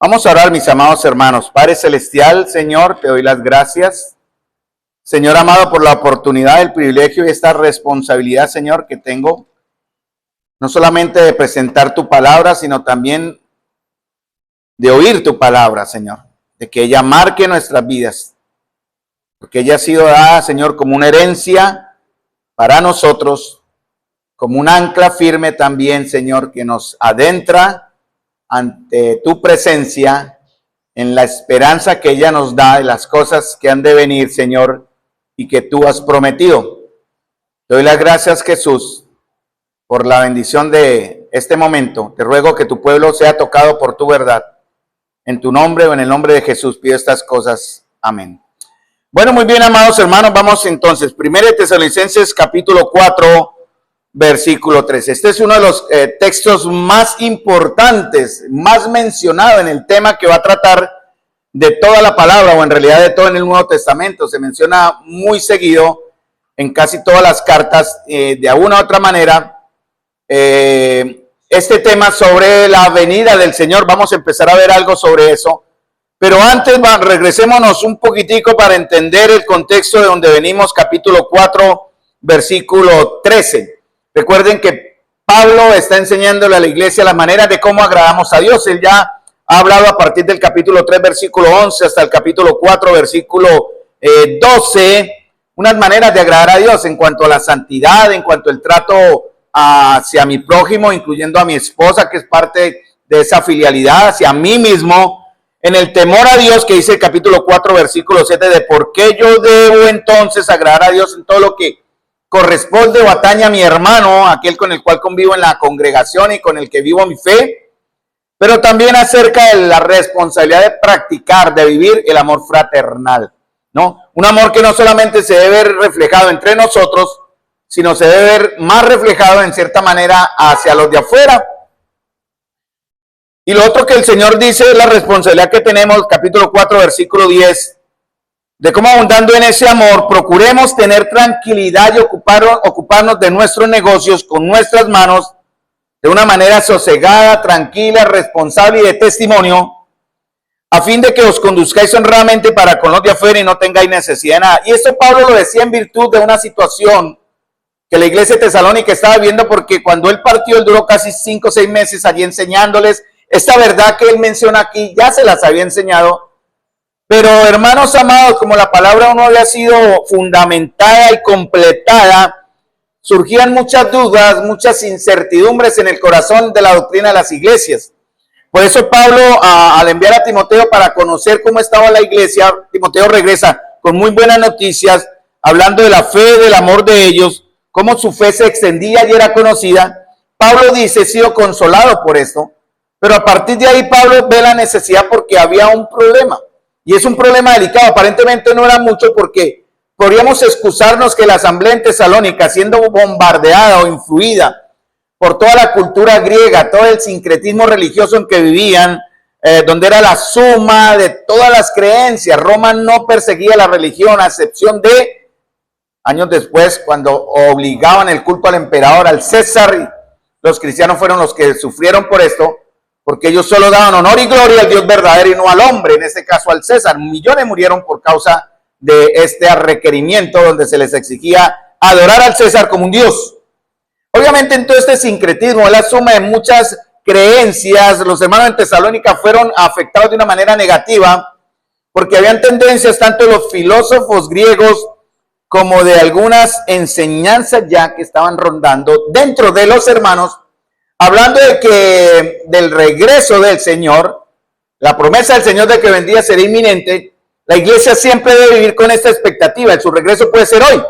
Vamos a orar, mis amados hermanos. Padre Celestial, Señor, te doy las gracias. Señor amado, por la oportunidad, el privilegio y esta responsabilidad, Señor, que tengo, no solamente de presentar tu palabra, sino también de oír tu palabra, Señor, de que ella marque nuestras vidas, porque ella ha sido dada, Señor, como una herencia para nosotros, como un ancla firme también, Señor, que nos adentra ante tu presencia en la esperanza que ella nos da de las cosas que han de venir, Señor, y que tú has prometido. Te doy las gracias, Jesús, por la bendición de este momento. Te ruego que tu pueblo sea tocado por tu verdad. En tu nombre o en el nombre de Jesús pido estas cosas. Amén. Bueno, muy bien, amados hermanos, vamos entonces. 1 Tesalonicenses capítulo 4, versículo 3. Este es uno de los textos más importantes, más mencionado en el tema que va a tratar de toda la palabra, o en realidad de todo en el Nuevo Testamento. Se menciona muy seguido en casi todas las cartas, de alguna u otra manera, este tema sobre la venida del Señor. Vamos a empezar a ver algo sobre eso. Pero antes, regresémonos un poquitico para entender el contexto de donde venimos, capítulo 4, versículo 13. Recuerden que Pablo está enseñándole a la iglesia la manera de cómo agradamos a Dios. Él ya ha hablado a partir del capítulo 3, versículo 11, hasta el capítulo 4, versículo 12, unas maneras de agradar a Dios en cuanto a la santidad, en cuanto al trato hacia mi prójimo, incluyendo a mi esposa, que es parte de esa filialidad, hacia mí mismo, en el temor a Dios, que dice el capítulo 4, versículo 7, de por qué yo debo entonces agradar a Dios en todo lo que corresponde o atañe a mi hermano, aquel con el cual convivo en la congregación y con el que vivo mi fe, pero también acerca de la responsabilidad de practicar, de vivir el amor fraternal, ¿no? Un amor que no solamente se debe ver reflejado entre nosotros, sino se debe ver más reflejado en cierta manera hacia los de afuera. Y lo otro que el Señor dice es la responsabilidad que tenemos, capítulo 4, versículo 10, de cómo abundando en ese amor, procuremos tener tranquilidad y ocuparnos de nuestros negocios con nuestras manos, de una manera sosegada, tranquila, responsable y de testimonio, a fin de que os conduzcáis honradamente para con los de afuera y no tengáis necesidad de nada. Y esto Pablo lo decía en virtud de una situación que la iglesia de Tesalónica estaba viendo, porque cuando él partió, él duró casi 5 o 6 meses allí enseñándoles. Esta verdad que él menciona aquí ya se las había enseñado. Pero hermanos amados, como la palabra no había sido fundamentada y completada, surgían muchas dudas, muchas incertidumbres en el corazón de la doctrina de las iglesias. Por eso Pablo, al enviar a Timoteo para conocer cómo estaba la iglesia, Timoteo regresa con muy buenas noticias, hablando de la fe, del amor de ellos, cómo su fe se extendía y era conocida. Pablo dice, he sido consolado por esto, pero a partir de ahí Pablo ve la necesidad porque había un problema. Y es un problema delicado, aparentemente no era mucho, porque podríamos excusarnos que la asamblea en Tesalónica, siendo bombardeada o influida por toda la cultura griega, todo el sincretismo religioso en que vivían, donde era la suma de todas las creencias, Roma no perseguía la religión, a excepción de años después, cuando obligaban el culto al emperador, al César, y los cristianos fueron los que sufrieron por esto, porque ellos solo daban honor y gloria al Dios verdadero y no al hombre, en este caso al César. Millones murieron por causa de este requerimiento donde se les exigía adorar al César como un Dios. Obviamente en todo este sincretismo, la suma de muchas creencias, los hermanos en Tesalónica fueron afectados de una manera negativa, porque habían tendencias tanto de los filósofos griegos como de algunas enseñanzas ya que estaban rondando dentro de los hermanos, hablando de que del regreso del Señor, la promesa del Señor de que vendría sería inminente. La iglesia siempre debe vivir con esta expectativa. Su regreso puede ser hoy,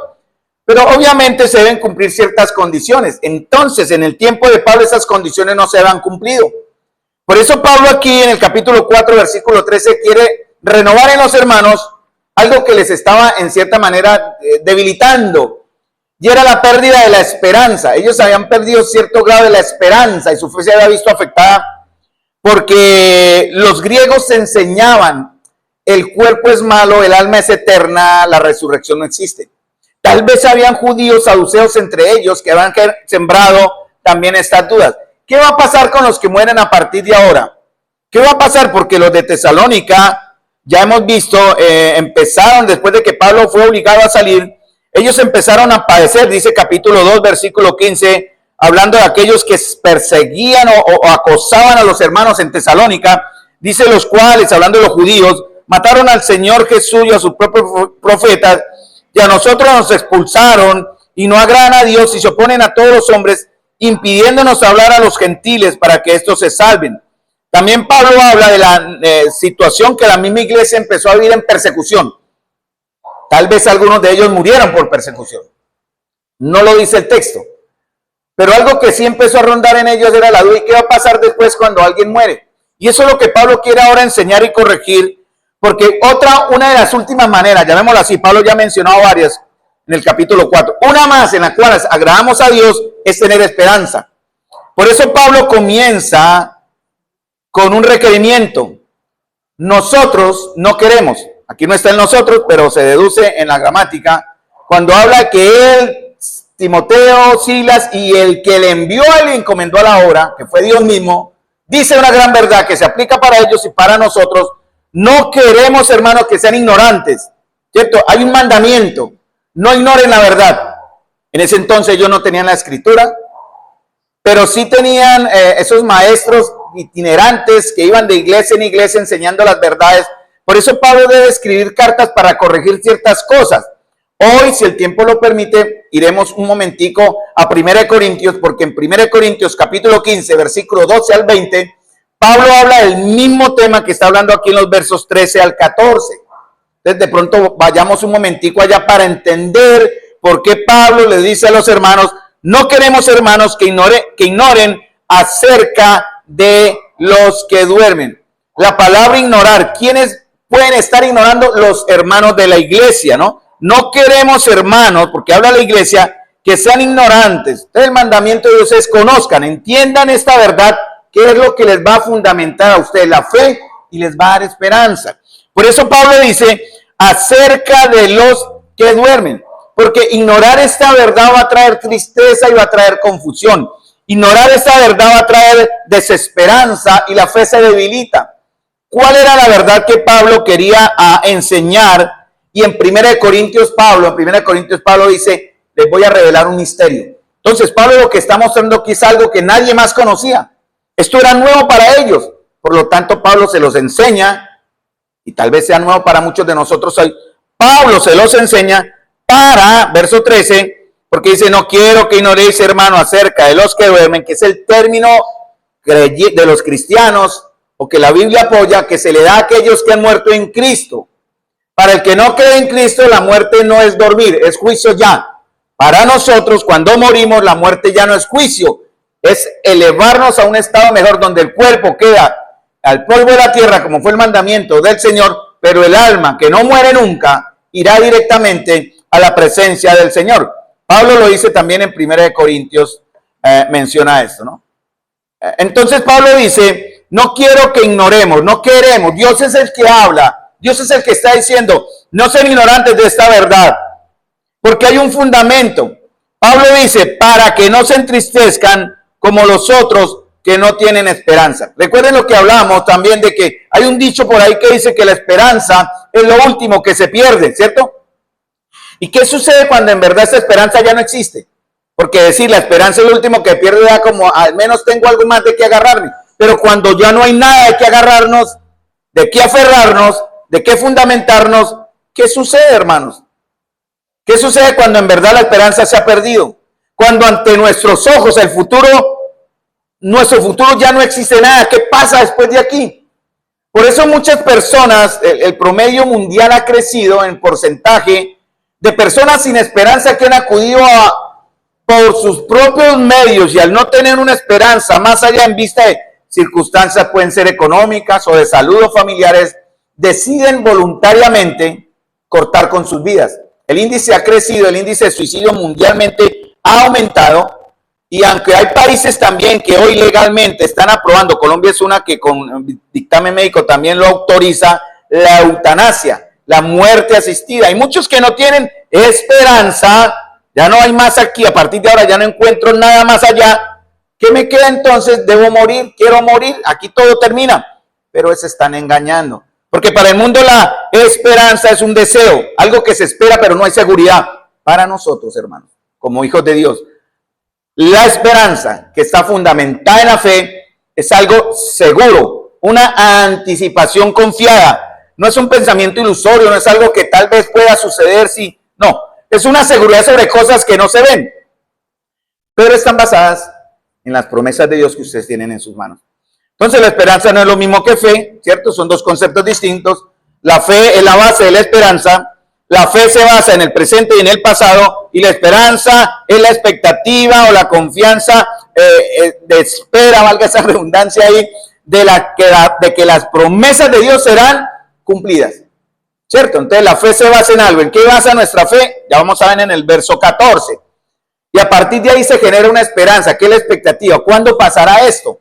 pero obviamente se deben cumplir ciertas condiciones. Entonces, en el tiempo de Pablo, esas condiciones no se habían cumplido. Por eso Pablo aquí en el capítulo 4, versículo 13, quiere renovar en los hermanos algo que les estaba en cierta manera debilitando. Y era la pérdida de la esperanza. Ellos habían perdido cierto grado de la esperanza y su fe se había visto afectada porque los griegos enseñaban: el cuerpo es malo, el alma es eterna, la resurrección no existe. Tal vez habían judíos saduceos entre ellos que habían sembrado también estas dudas. ¿Qué va a pasar con los que mueren a partir de ahora? ¿Qué va a pasar? Porque los de Tesalónica, ya hemos visto, empezaron, después de que Pablo fue obligado a salir, ellos empezaron a padecer, dice capítulo 2, versículo 15, hablando de aquellos que perseguían o acosaban a los hermanos en Tesalónica, dice los cuales, hablando de los judíos, mataron al Señor Jesús y a sus propios profetas, y a nosotros nos expulsaron, y no agradan a Dios y se oponen a todos los hombres, impidiéndonos hablar a los gentiles para que estos se salven. También Pablo habla de la situación que la misma iglesia empezó a vivir en persecución. Tal vez algunos de ellos murieron por persecución. No lo dice el texto. Pero algo que sí empezó a rondar en ellos era la duda: ¿y qué va a pasar después cuando alguien muere? Y eso es lo que Pablo quiere ahora enseñar y corregir, porque una de las últimas maneras, llamémoslo así, Pablo ya ha mencionado varias en el capítulo 4, una más en la cual agradamos a Dios es tener esperanza. Por eso Pablo comienza con un requerimiento. Nosotros no queremos, aquí no está el nosotros, pero se deduce en la gramática, cuando habla que él, Timoteo, Silas y el que le envió y le encomendó a la obra, que fue Dios mismo, dice una gran verdad que se aplica para ellos y para nosotros. No queremos, hermanos, que sean ignorantes, ¿cierto? Hay un mandamiento: no ignoren la verdad. En ese entonces ellos no tenían la escritura, pero sí tenían esos maestros itinerantes que iban de iglesia en iglesia enseñando las verdades. Por eso Pablo debe escribir cartas para corregir ciertas cosas. Hoy, si el tiempo lo permite, iremos un momentico a 1 Corintios, porque en 1 Corintios capítulo 15, versículo 12 al 20, Pablo habla del mismo tema que está hablando aquí en los versos 13 al 14. Entonces, de pronto vayamos un momentico allá para entender por qué Pablo le dice a los hermanos: no queremos, hermanos, que ignoren acerca de los que duermen. La palabra ignorar, ¿quiénes pueden estar ignorando? Los hermanos de la iglesia, ¿no? No queremos, hermanos, porque habla la iglesia, que sean ignorantes. Entonces, el mandamiento de Dios es: conozcan, entiendan esta verdad, que es lo que les va a fundamentar a ustedes la fe y les va a dar esperanza. Por eso Pablo dice: acerca de los que duermen, porque ignorar esta verdad va a traer tristeza y va a traer confusión. Ignorar esta verdad va a traer desesperanza y la fe se debilita. ¿Cuál era la verdad que Pablo quería enseñar? Y en 1 Corintios Pablo dice: les voy a revelar un misterio. Entonces Pablo lo que está mostrando aquí es algo que nadie más conocía. Esto era nuevo para ellos. Por lo tanto, Pablo se los enseña, y tal vez sea nuevo para muchos de nosotros hoy. Pablo se los enseña para, verso 13, porque dice: no quiero que ignoréis, hermano, acerca de los que duermen, que es el término de los cristianos, o que la Biblia apoya, que se le da a aquellos que han muerto en Cristo. Para el que no cree en Cristo, la muerte no es dormir, es juicio ya. Para nosotros, cuando morimos, la muerte ya no es juicio, es elevarnos a un estado mejor, donde el cuerpo queda al polvo de la tierra, como fue el mandamiento del Señor, pero el alma, que no muere nunca, irá directamente a la presencia del Señor. Pablo lo dice también en 1 Corintios, menciona esto, ¿no? Entonces Pablo dice: no quiero que ignoremos, no queremos. Dios es el que habla, Dios es el que está diciendo: no sean ignorantes de esta verdad, porque hay un fundamento. Pablo dice: para que no se entristezcan como los otros que no tienen esperanza. Recuerden lo que hablamos también, de que hay un dicho por ahí que dice que la esperanza es lo último que se pierde, ¿cierto? ¿Y qué sucede cuando en verdad esa esperanza ya no existe? Porque decir la esperanza es lo último que pierde, ya como al menos tengo algo más de qué agarrarme. Pero cuando ya no hay nada de qué agarrarnos, de qué aferrarnos, de qué fundamentarnos, ¿qué sucede, hermanos? ¿Qué sucede cuando en verdad la esperanza se ha perdido? Cuando ante nuestros ojos nuestro futuro ya no existe nada. ¿Qué pasa después de aquí? Por eso muchas personas, el promedio mundial ha crecido en porcentaje de personas sin esperanza que han acudido por sus propios medios, y al no tener una esperanza más allá en vista de circunstancias, pueden ser económicas o de salud o familiares, deciden voluntariamente cortar con sus vidas. El índice ha crecido, el índice de suicidio mundialmente ha aumentado. Y aunque hay países también que hoy legalmente están aprobando, Colombia es una que con dictamen médico también lo autoriza, la eutanasia, la muerte asistida. Hay muchos que no tienen esperanza, ya no hay más aquí, a partir de ahora ya no encuentro nada más allá. ¿Qué me queda entonces? ¿Debo morir? ¿Quiero morir? Aquí todo termina. pero se están engañando. Porque para el mundo la esperanza es un deseo, algo que se espera, pero no hay seguridad. Para nosotros, hermanos, como hijos de Dios, la esperanza que está fundamentada en la fe es algo seguro, una anticipación confiada. No es un pensamiento ilusorio, no es algo que tal vez pueda suceder si... No, es una seguridad sobre cosas que no se ven, pero están basadas en las promesas de Dios que ustedes tienen en sus manos. Entonces la esperanza no es lo mismo que fe, ¿cierto? Son dos conceptos distintos. La fe es la base de la esperanza. La fe se basa en el presente y en el pasado, y la esperanza es la expectativa o la confianza de espera, valga esa redundancia ahí, de que las promesas de Dios serán cumplidas, ¿cierto? Entonces la fe se basa en algo. ¿En qué basa nuestra fe? Ya vamos a ver en el verso 14. Y a partir de ahí se genera una esperanza. ¿Qué es la expectativa? ¿Cuándo pasará esto?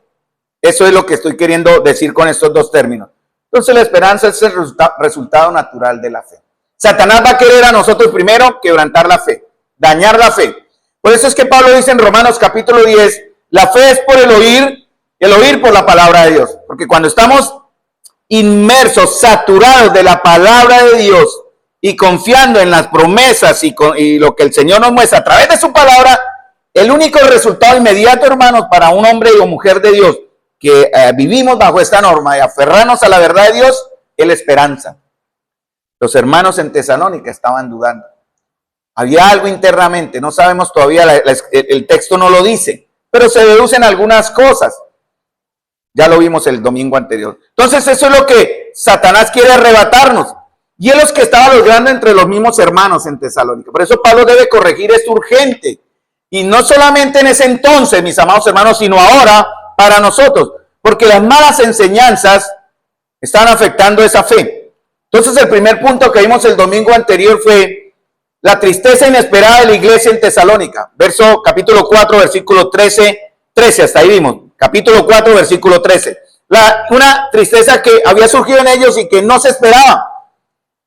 Eso es lo que estoy queriendo decir con estos dos términos. Entonces la esperanza es el resultado natural de la fe. Satanás va a querer a nosotros primero quebrantar la fe, dañar la fe. Por eso es que Pablo dice en Romanos capítulo 10, la fe es por el oír por la palabra de Dios. Porque cuando estamos inmersos, saturados de la palabra de Dios y confiando en las promesas y lo que el Señor nos muestra a través de su palabra, el único resultado inmediato, hermanos, para un hombre o mujer de Dios que vivimos bajo esta norma de aferrarnos a la verdad de Dios, es la esperanza. Los hermanos en Tesalónica estaban dudando. Había algo internamente, no sabemos todavía, el texto no lo dice, pero se deducen algunas cosas. Ya lo vimos el domingo anterior. Entonces eso es lo que Satanás quiere arrebatarnos. Y es lo que estaba logrando entre los mismos hermanos en Tesalónica. Por eso Pablo debe corregir esto urgente. Y no solamente en ese entonces, mis amados hermanos, sino ahora para nosotros. Porque las malas enseñanzas están afectando esa fe. Entonces el primer punto que vimos el domingo anterior fue la tristeza inesperada de la iglesia en Tesalónica. Capítulo 4, versículo 13, hasta ahí vimos. Capítulo 4, versículo 13. Una tristeza que había surgido en ellos y que no se esperaba.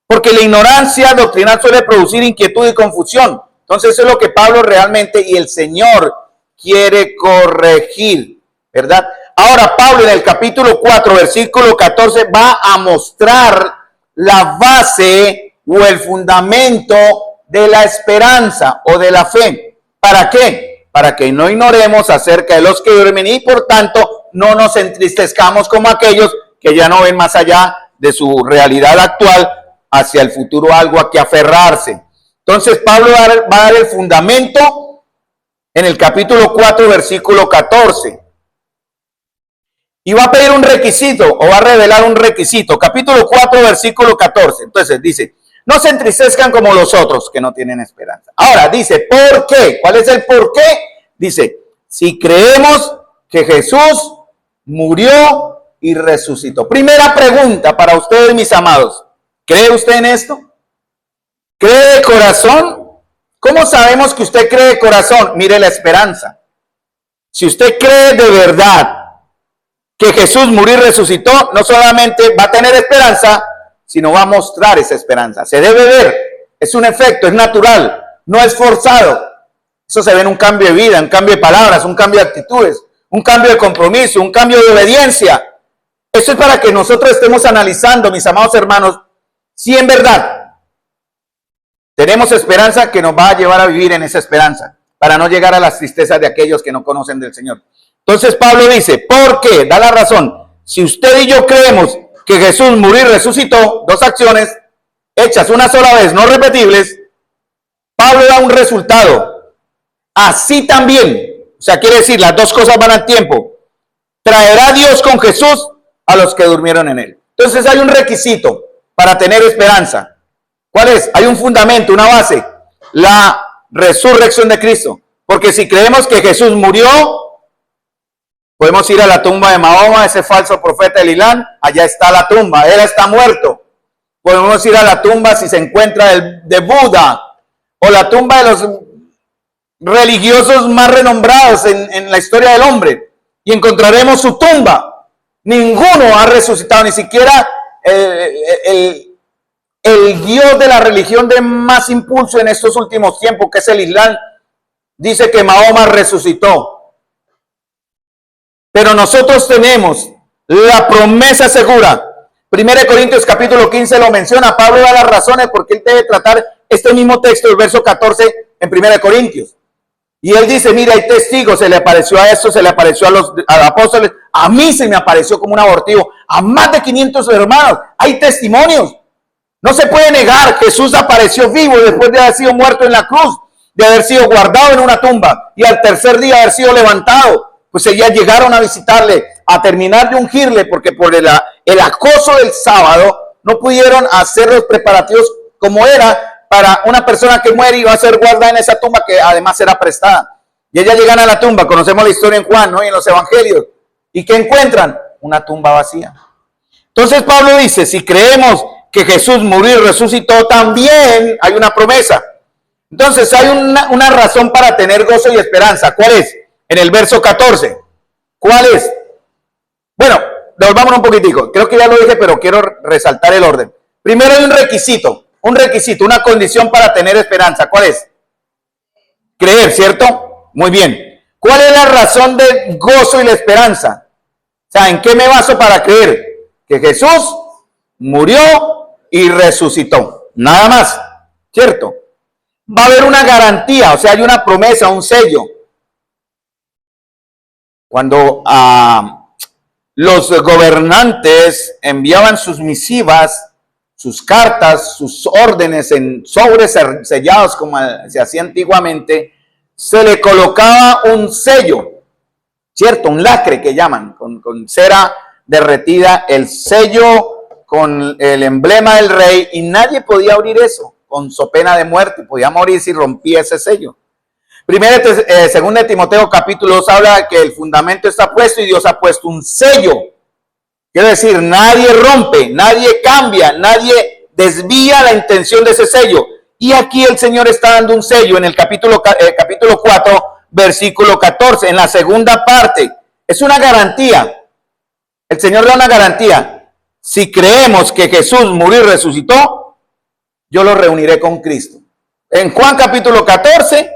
Porque la ignorancia doctrinal suele producir inquietud y confusión. Entonces eso es lo que Pablo realmente y el Señor quiere corregir, ¿verdad? Ahora Pablo en el capítulo 4, versículo 14 va a mostrar la base o el fundamento de la esperanza o de la fe. ¿Para qué? Para que no ignoremos acerca de los que duermen y por tanto no nos entristezcamos como aquellos que ya no ven más allá de su realidad actual hacia el futuro, algo a que aferrarse. Entonces Pablo va a dar el fundamento en el capítulo 4, versículo 14. Y va a pedir un requisito o va a revelar un requisito. Capítulo 4, versículo 14. Entonces dice, no se entristezcan como los otros que no tienen esperanza. Ahora dice, ¿por qué? ¿Cuál es el por qué? Dice, si creemos que Jesús murió y resucitó. Primera pregunta para ustedes, mis amados. ¿Cree usted en esto? ¿Cree de corazón? ¿Cómo sabemos que usted cree de corazón? Mire la esperanza. Si usted cree de verdad que Jesús murió y resucitó, no solamente va a tener esperanza, sino va a mostrar esa esperanza. Se debe ver, es un efecto, es natural, no es forzado. Eso se ve en un cambio de vida, un cambio de palabras, un cambio de actitudes, un cambio de compromiso, un cambio de obediencia. Eso es para que nosotros estemos analizando, mis amados hermanos, si en verdad tenemos esperanza que nos va a llevar a vivir en esa esperanza, para no llegar a las tristezas de aquellos que no conocen del Señor. Entonces Pablo dice, ¿por qué? Da la razón. Si usted y yo creemos que Jesús murió y resucitó, dos acciones hechas una sola vez, no repetibles, Pablo da un resultado. Así también, o sea, quiere decir, las dos cosas van al tiempo. Traerá Dios con Jesús a los que durmieron en él. Entonces hay un requisito para tener esperanza. ¿Cuál es? Hay un fundamento, una base, la resurrección de Cristo. Porque si creemos que Jesús murió, podemos ir a la tumba de Mahoma, ese falso profeta del Islam, allá está la tumba, él está muerto. Podemos ir a la tumba si se encuentra de Buda, o la tumba de los religiosos más renombrados en la historia del hombre, y encontraremos su tumba. Ninguno ha resucitado, ni siquiera el Dios de la religión de más impulso en estos últimos tiempos, que es el Islam, dice que Mahoma resucitó. Pero nosotros tenemos la promesa segura. 1 Corintios capítulo 15 lo menciona. Pablo da las razones porque él debe tratar este mismo texto, el verso 14 en 1 Corintios. Y él dice, mira, hay testigos, se le apareció a estos, se le apareció a los apóstoles, a mí se me apareció como un abortivo, a más de 500 hermanos, hay testimonios. No se puede negar, Jesús apareció vivo después de haber sido muerto en la cruz, de haber sido guardado en una tumba y al tercer día haber sido levantado. Pues ellas llegaron a visitarle, a terminar de ungirle, porque por el acoso del sábado no pudieron hacer los preparativos como era para una persona que muere y va a ser guardada en esa tumba que además era prestada. Y ellas llegan a la tumba, conocemos la historia en Juan, ¿no? Y en los evangelios. ¿Y qué encuentran? Una tumba vacía. Entonces Pablo dice, si creemos que Jesús murió y resucitó, también hay una promesa. Entonces hay una razón para tener gozo y esperanza. ¿Cuál es? En el verso 14. ¿Cuál es? Bueno, devolvámonos un poquitico. Creo que ya lo dije, pero quiero resaltar el orden. Primero hay un requisito, una condición para tener esperanza. ¿Cuál es? Creer, ¿cierto? Muy bien. ¿Cuál es la razón del gozo y la esperanza? O sea, ¿en qué me baso para creer? Que Jesús murió y resucitó. Nada más, ¿cierto? Va a haber una garantía, o sea, hay una promesa, un sello. Cuando los gobernantes enviaban sus misivas, sus cartas, sus órdenes en sobres sellados como se hacía antiguamente, se le colocaba un sello, ¿cierto? Un lacre que llaman, con cera derretida, el sello con el emblema del rey, y nadie podía abrir eso con so pena de muerte, podía morir si rompía ese sello. Según Timoteo capítulo 2 habla que el fundamento está puesto y Dios ha puesto un sello. Quiere decir, nadie rompe, nadie cambia, nadie desvía la intención de ese sello. Y aquí el Señor está dando un sello en el capítulo 4, versículo 14, en la segunda parte. Es una garantía. El Señor da una garantía. Si creemos que Jesús murió y resucitó, yo lo reuniré con Cristo. En Juan capítulo 14,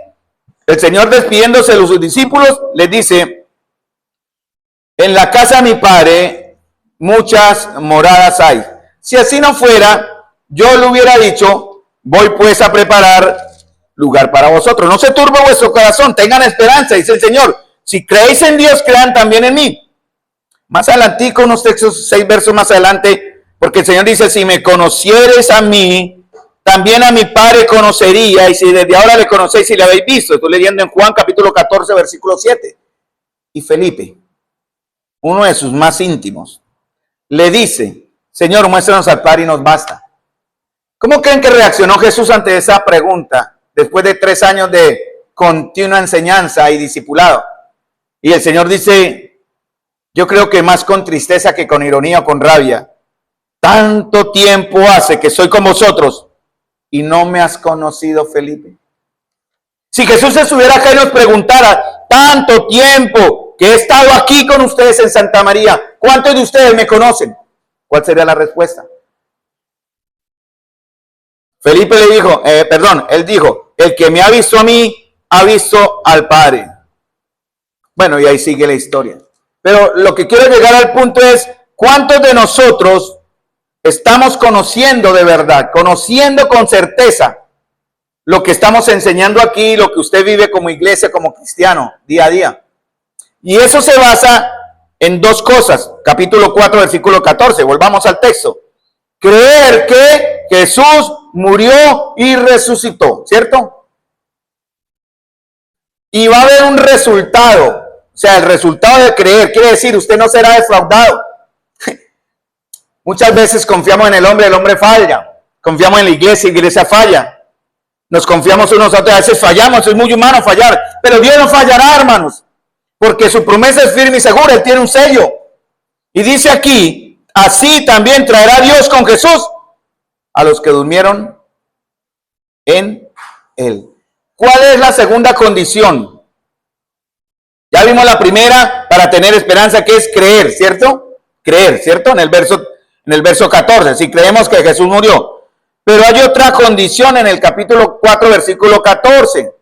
el Señor despidiéndose de sus discípulos, les dice, en la casa de mi Padre muchas moradas hay. Si así no fuera, yo le hubiera dicho, voy pues a preparar lugar para vosotros. No se turbe vuestro corazón, tengan esperanza, dice el Señor. Si creéis en Dios, crean también en mí. Más adelantico, unos textos, 6 versos más adelante, porque el Señor dice, si me conocieres a mí, también a mi Padre conocería, y si desde ahora le conocéis y le habéis visto. Estoy leyendo en Juan capítulo 14, versículo 7. Y Felipe, uno de sus más íntimos, le dice, Señor, muéstranos al Padre y nos basta. ¿Cómo creen que reaccionó Jesús ante esa pregunta después de 3 años de continua enseñanza y discipulado? Y el Señor dice, yo creo que más con tristeza que con ironía o con rabia. Tanto tiempo hace que soy con vosotros y no me has conocido, Felipe. Si Jesús estuviera acá y nos preguntara, tanto tiempo que he estado aquí con ustedes en Santa María, ¿cuántos de ustedes me conocen? ¿Cuál sería la respuesta? Felipe le dijo, él dijo, el que me ha visto a mí, ha visto al Padre. Bueno, y ahí sigue la historia. Pero lo que quiero llegar al punto es, ¿cuántos de nosotros estamos conociendo de verdad, conociendo con certeza lo que estamos enseñando aquí, lo que usted vive como iglesia, como cristiano, día a día? Y eso se basa en 2 cosas. Capítulo 4, versículo 14. Volvamos al texto. Creer que Jesús murió y resucitó, ¿cierto? Y va a haber un resultado. O sea, el resultado de creer quiere decir, usted no será defraudado. Muchas veces confiamos en el hombre falla. Confiamos en la iglesia falla. Nos confiamos unos a otros, a veces fallamos, es muy humano fallar. Pero Dios no fallará, hermanos, porque su promesa es firme y segura, Él tiene un sello. Y dice aquí, así también traerá Dios con Jesús a los que durmieron en Él. ¿Cuál es la segunda condición? Ya vimos la primera para tener esperanza, que es creer, ¿cierto? Creer, ¿cierto? En el verso 14, si creemos que Jesús murió. Pero hay otra condición en el capítulo 4, versículo 14,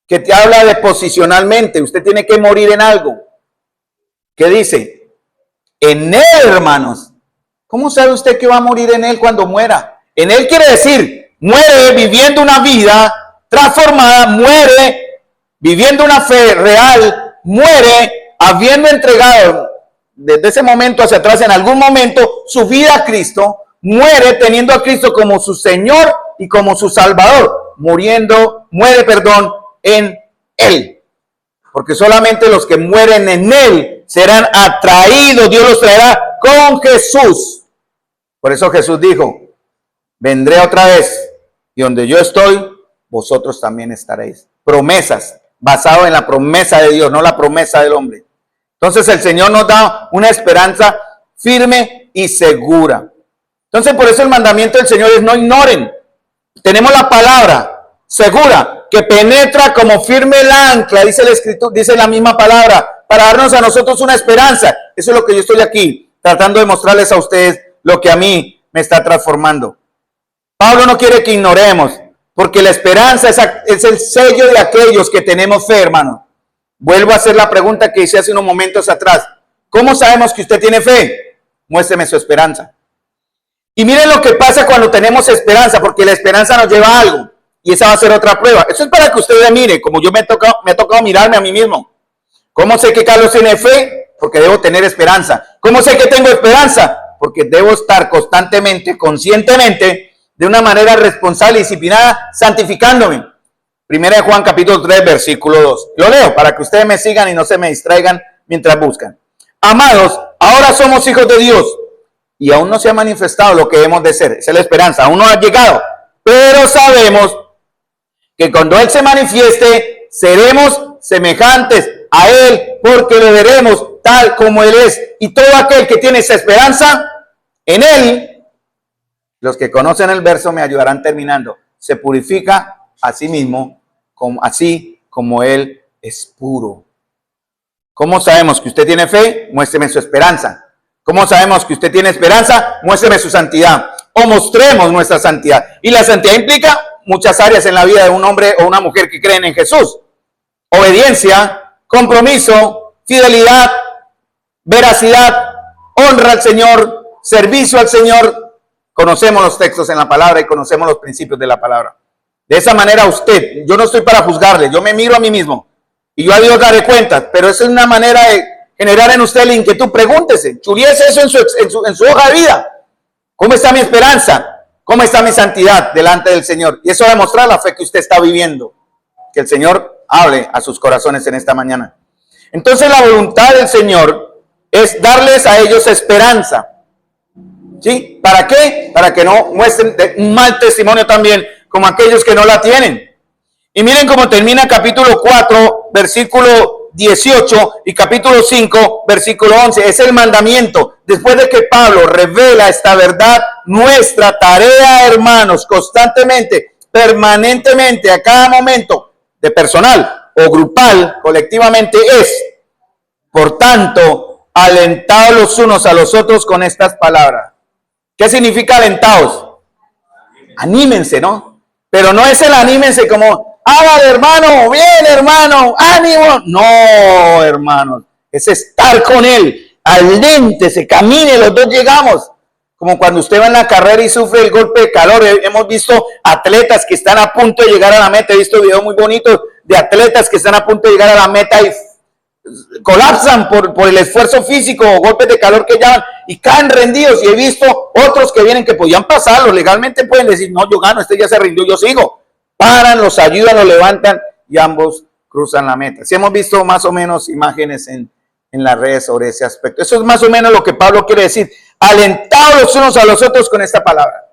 que te habla de posicionalmente. Usted tiene que morir en algo. ¿Qué dice? En Él, hermanos. ¿Cómo sabe usted que va a morir en Él cuando muera? En Él quiere decir, muere viviendo una vida transformada, muere viviendo una fe real, muere habiendo entregado desde ese momento hacia atrás, en algún momento, su vida a Cristo, muere teniendo a Cristo como su Señor y como su Salvador, muere en Él. Porque solamente los que mueren en Él serán atraídos, Dios los traerá con Jesús. Por eso Jesús dijo, vendré otra vez y donde yo estoy, vosotros también estaréis. Promesas, basado en la promesa de Dios, no la promesa del hombre. Entonces el Señor nos da una esperanza firme y segura. Entonces por eso el mandamiento del Señor es no ignoren. Tenemos la palabra segura que penetra como firme el ancla, dice el Escritura, dice la misma palabra, para darnos a nosotros una esperanza. Eso es lo que yo estoy aquí tratando de mostrarles a ustedes, lo que a mí me está transformando. Pablo no quiere que ignoremos, porque la esperanza es el sello de aquellos que tenemos fe, hermano. Vuelvo a hacer la pregunta que hice hace unos momentos atrás. ¿Cómo sabemos que usted tiene fe? Muéstreme su esperanza. Y miren lo que pasa cuando tenemos esperanza, porque la esperanza nos lleva a algo. Y esa va a ser otra prueba. Eso es para que usted mire, como yo me ha tocado mirarme a mí mismo. ¿Cómo sé que Carlos tiene fe? Porque debo tener esperanza. ¿Cómo sé que tengo esperanza? Porque debo estar constantemente, conscientemente, de una manera responsable y disciplinada, santificándome. Primera de Juan capítulo 3, versículo 2. Lo leo para que ustedes me sigan y no se me distraigan mientras buscan. Amados, ahora somos hijos de Dios y aún no se ha manifestado lo que hemos de ser. Esa es la esperanza, aún no ha llegado. Pero sabemos que cuando Él se manifieste, seremos semejantes a Él porque lo veremos tal como Él es. Y todo aquel que tiene esa esperanza en Él, los que conocen el verso me ayudarán terminando, se purifica a sí mismo, así como Él es puro. ¿Cómo sabemos que usted tiene fe? Muéstreme su esperanza. ¿Cómo sabemos que usted tiene esperanza? Muéstreme su santidad. O mostremos nuestra santidad. Y la santidad implica muchas áreas en la vida de un hombre o una mujer que creen en Jesús. Obediencia, compromiso, fidelidad, veracidad, honra al Señor, servicio al Señor. Conocemos los textos en la palabra y conocemos los principios de la palabra. De esa manera usted, yo no estoy para juzgarle, yo me miro a mí mismo y yo a Dios daré cuentas, pero esa es una manera de generar en usted la inquietud. Pregúntese, chuliese eso en su hoja de vida. ¿Cómo está mi esperanza? ¿Cómo está mi santidad delante del Señor? Y eso va a demostrar la fe que usted está viviendo. Que el Señor hable a sus corazones en esta mañana. Entonces la voluntad del Señor es darles a ellos esperanza. ¿Sí? ¿Para qué? Para que no muestren un mal testimonio también como aquellos que no la tienen. Y miren cómo termina capítulo 4, versículo 18 y capítulo 5, versículo 11. Es el mandamiento. Después de que Pablo revela esta verdad, nuestra tarea, hermanos, constantemente, permanentemente, a cada momento, de personal o grupal, colectivamente, es, por tanto, alentados los unos a los otros con estas palabras. ¿Qué significa alentados? Anímense, ¿no? Pero no es el anímense como, hágale hermano, bien hermano, ánimo. No, hermanos, es estar con Él, aléntese, camine, los dos llegamos. Como cuando usted va en la carrera y sufre el golpe de calor. Hemos visto atletas que están a punto de llegar a la meta. He visto videos muy bonitos de atletas que están a punto de llegar a la meta y colapsan por el esfuerzo físico o golpes de calor que llaman y caen rendidos. Y he visto otros que vienen que podían pasarlos, legalmente pueden decir, no, yo gano, este ya se rindió, yo sigo. Paran, los ayudan, los levantan y ambos cruzan la meta. Sí hemos visto más o menos imágenes en las redes sobre ese aspecto. Eso es más o menos lo que Pablo quiere decir. Alentados los unos a los otros con esta palabra.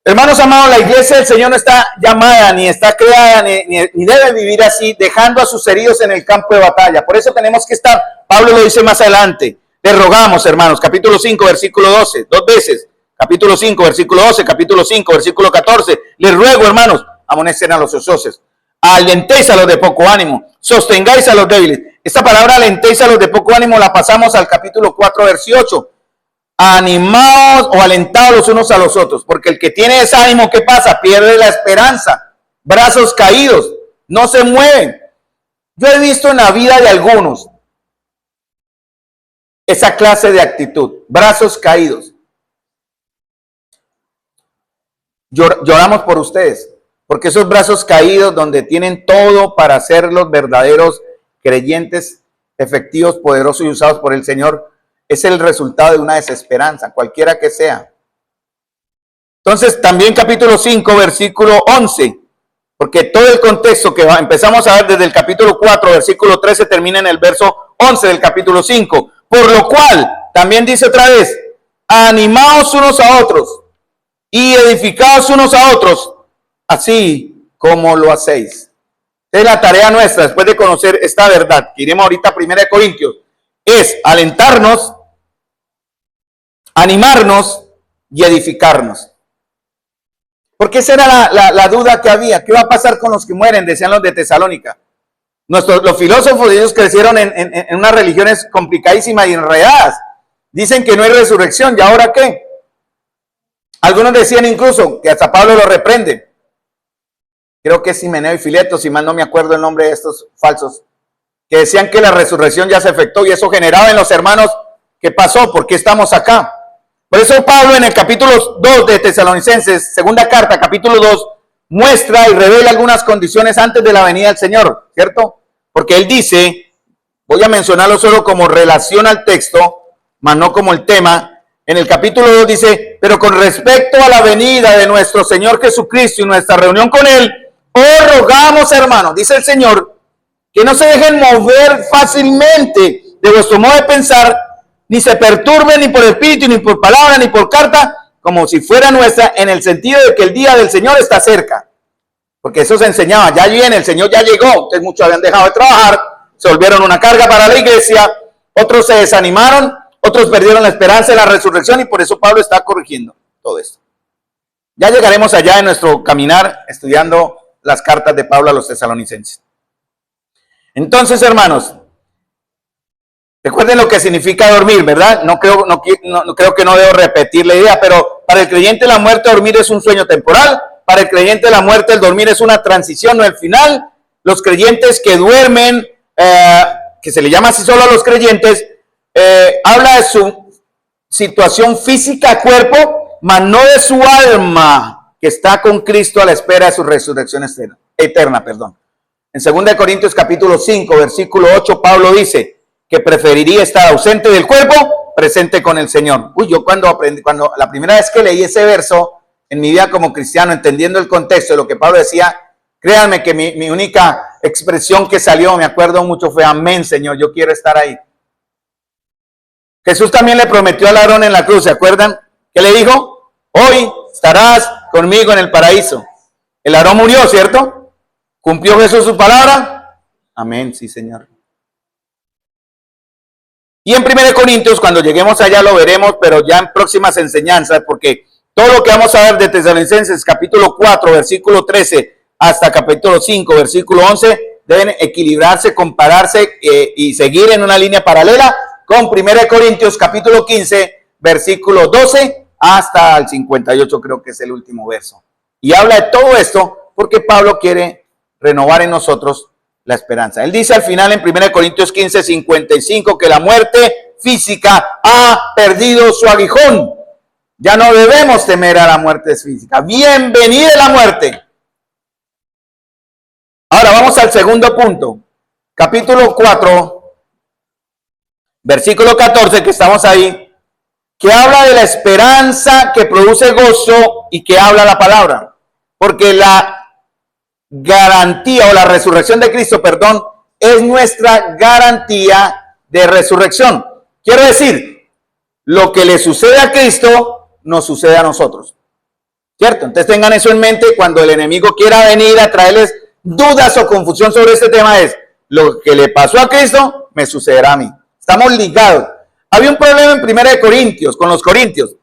Hermanos amados, la iglesia del Señor no está llamada, ni está creada, ni debe vivir así, dejando a sus heridos en el campo de batalla. Por eso tenemos que estar, Pablo lo dice más adelante, le rogamos, hermanos, capítulo 5, versículo 12, 2 veces, capítulo 5, versículo 12, capítulo 5, versículo 14, les ruego, hermanos, amonesten a los ociosos, alentéis a los de poco ánimo, sostengáis a los débiles. Esta palabra alentéis a los de poco ánimo la pasamos al capítulo 4, versículo 8. Animados o alentados los unos a los otros, porque el que tiene desánimo, ¿qué pasa? Pierde la esperanza, brazos caídos, no se mueven. Yo he visto en la vida de algunos esa clase de actitud, brazos caídos. Lloramos por ustedes, porque esos brazos caídos donde tienen todo para ser los verdaderos creyentes, efectivos, poderosos y usados por el Señor, es el resultado de una desesperanza, cualquiera que sea. Entonces, también capítulo 5, versículo 11, porque todo el contexto que empezamos a ver desde el capítulo 4, versículo 13, termina en el verso 11 del capítulo 5. Por lo cual, también dice otra vez, animaos unos a otros y edificaos unos a otros, así como lo hacéis. Es la tarea nuestra, después de conocer esta verdad, que iremos ahorita a 1 Corintios, es alentarnos, animarnos y edificarnos. Porque esa era la duda que había. ¿Qué va a pasar con los que mueren? Decían los de Tesalónica. Los filósofos de ellos crecieron en unas religiones complicadísimas y enredadas. Dicen que no hay resurrección. ¿Y ahora qué? Algunos decían incluso que hasta Pablo lo reprende. Creo que es Himeneo y Fileto, si mal no me acuerdo el nombre de estos falsos, que decían que la resurrección ya se efectuó y eso generaba en los hermanos, ¿qué pasó? ¿Por qué estamos acá? Por eso Pablo en el capítulo 2 de Tesalonicenses, segunda carta, capítulo 2, muestra y revela algunas condiciones antes de la venida del Señor, ¿cierto? Porque él dice, voy a mencionarlo solo como relación al texto, mas no como el tema. En el capítulo 2 dice, pero con respecto a la venida de nuestro Señor Jesucristo y nuestra reunión con Él, os rogamos, hermanos, dice el Señor, que no se dejen mover fácilmente de vuestro modo de pensar, ni se perturben ni por espíritu, ni por palabra, ni por carta, como si fuera nuestra, en el sentido de que el día del Señor está cerca. Porque eso se enseñaba, ya viene, el Señor ya llegó. Entonces muchos habían dejado de trabajar, se volvieron una carga para la iglesia, otros se desanimaron, otros perdieron la esperanza de la resurrección y por eso Pablo está corrigiendo todo esto. Ya llegaremos allá en nuestro caminar estudiando las cartas de Pablo a los tesalonicenses. Entonces, hermanos, recuerden lo que significa dormir, ¿verdad? No creo que no debo repetir la idea, pero para el creyente la muerte, dormir es un sueño temporal. Para el creyente la muerte, el dormir es una transición, no el final. Los creyentes que duermen, que se le llama así solo a los creyentes, habla de su situación física, cuerpo, mas no de su alma, que está con Cristo a la espera de su resurrección eterna. En 2 Corintios capítulo 5, versículo 8, Pablo dice que preferiría estar ausente del cuerpo, presente con el Señor. Yo cuando la primera vez que leí ese verso en mi vida como cristiano, entendiendo el contexto de lo que Pablo decía, créanme que mi única expresión que salió, me acuerdo mucho, fue amén, Señor, yo quiero estar ahí. Jesús también le prometió al Aarón en la cruz, ¿se acuerdan? ¿Qué le dijo? Hoy estarás conmigo en el paraíso. El Aarón murió, ¿cierto? ¿Cumplió Jesús su palabra? Amén, sí, Señor. Y en 1 Corintios, cuando lleguemos allá lo veremos, pero ya en próximas enseñanzas, porque todo lo que vamos a ver de Tesalonicenses, capítulo 4, versículo 13, hasta capítulo 5, versículo 11, deben equilibrarse, compararse y seguir en una línea paralela con 1 Corintios, capítulo 15, versículo 12, hasta el 58, creo que es el último verso. Y habla de todo esto porque Pablo quiere renovar en nosotros la esperanza. Él dice al final en 1 Corintios 15, 55, que la muerte física ha perdido su aguijón. Ya no debemos temer a la muerte física. Bienvenida la muerte. Ahora vamos al segundo punto. Capítulo 4, versículo 14, que estamos ahí, que habla de la esperanza que produce gozo y que habla la palabra. Porque la garantía o la resurrección de Cristo, es nuestra garantía de resurrección. Quiero decir, lo que le sucede a Cristo nos sucede a nosotros, ¿cierto? Entonces tengan eso en mente cuando el enemigo quiera venir a traerles dudas o confusión sobre este tema. Es lo que le pasó a Cristo me sucederá a mí. Estamos ligados. Había un problema en 1 Corintios con los corintios.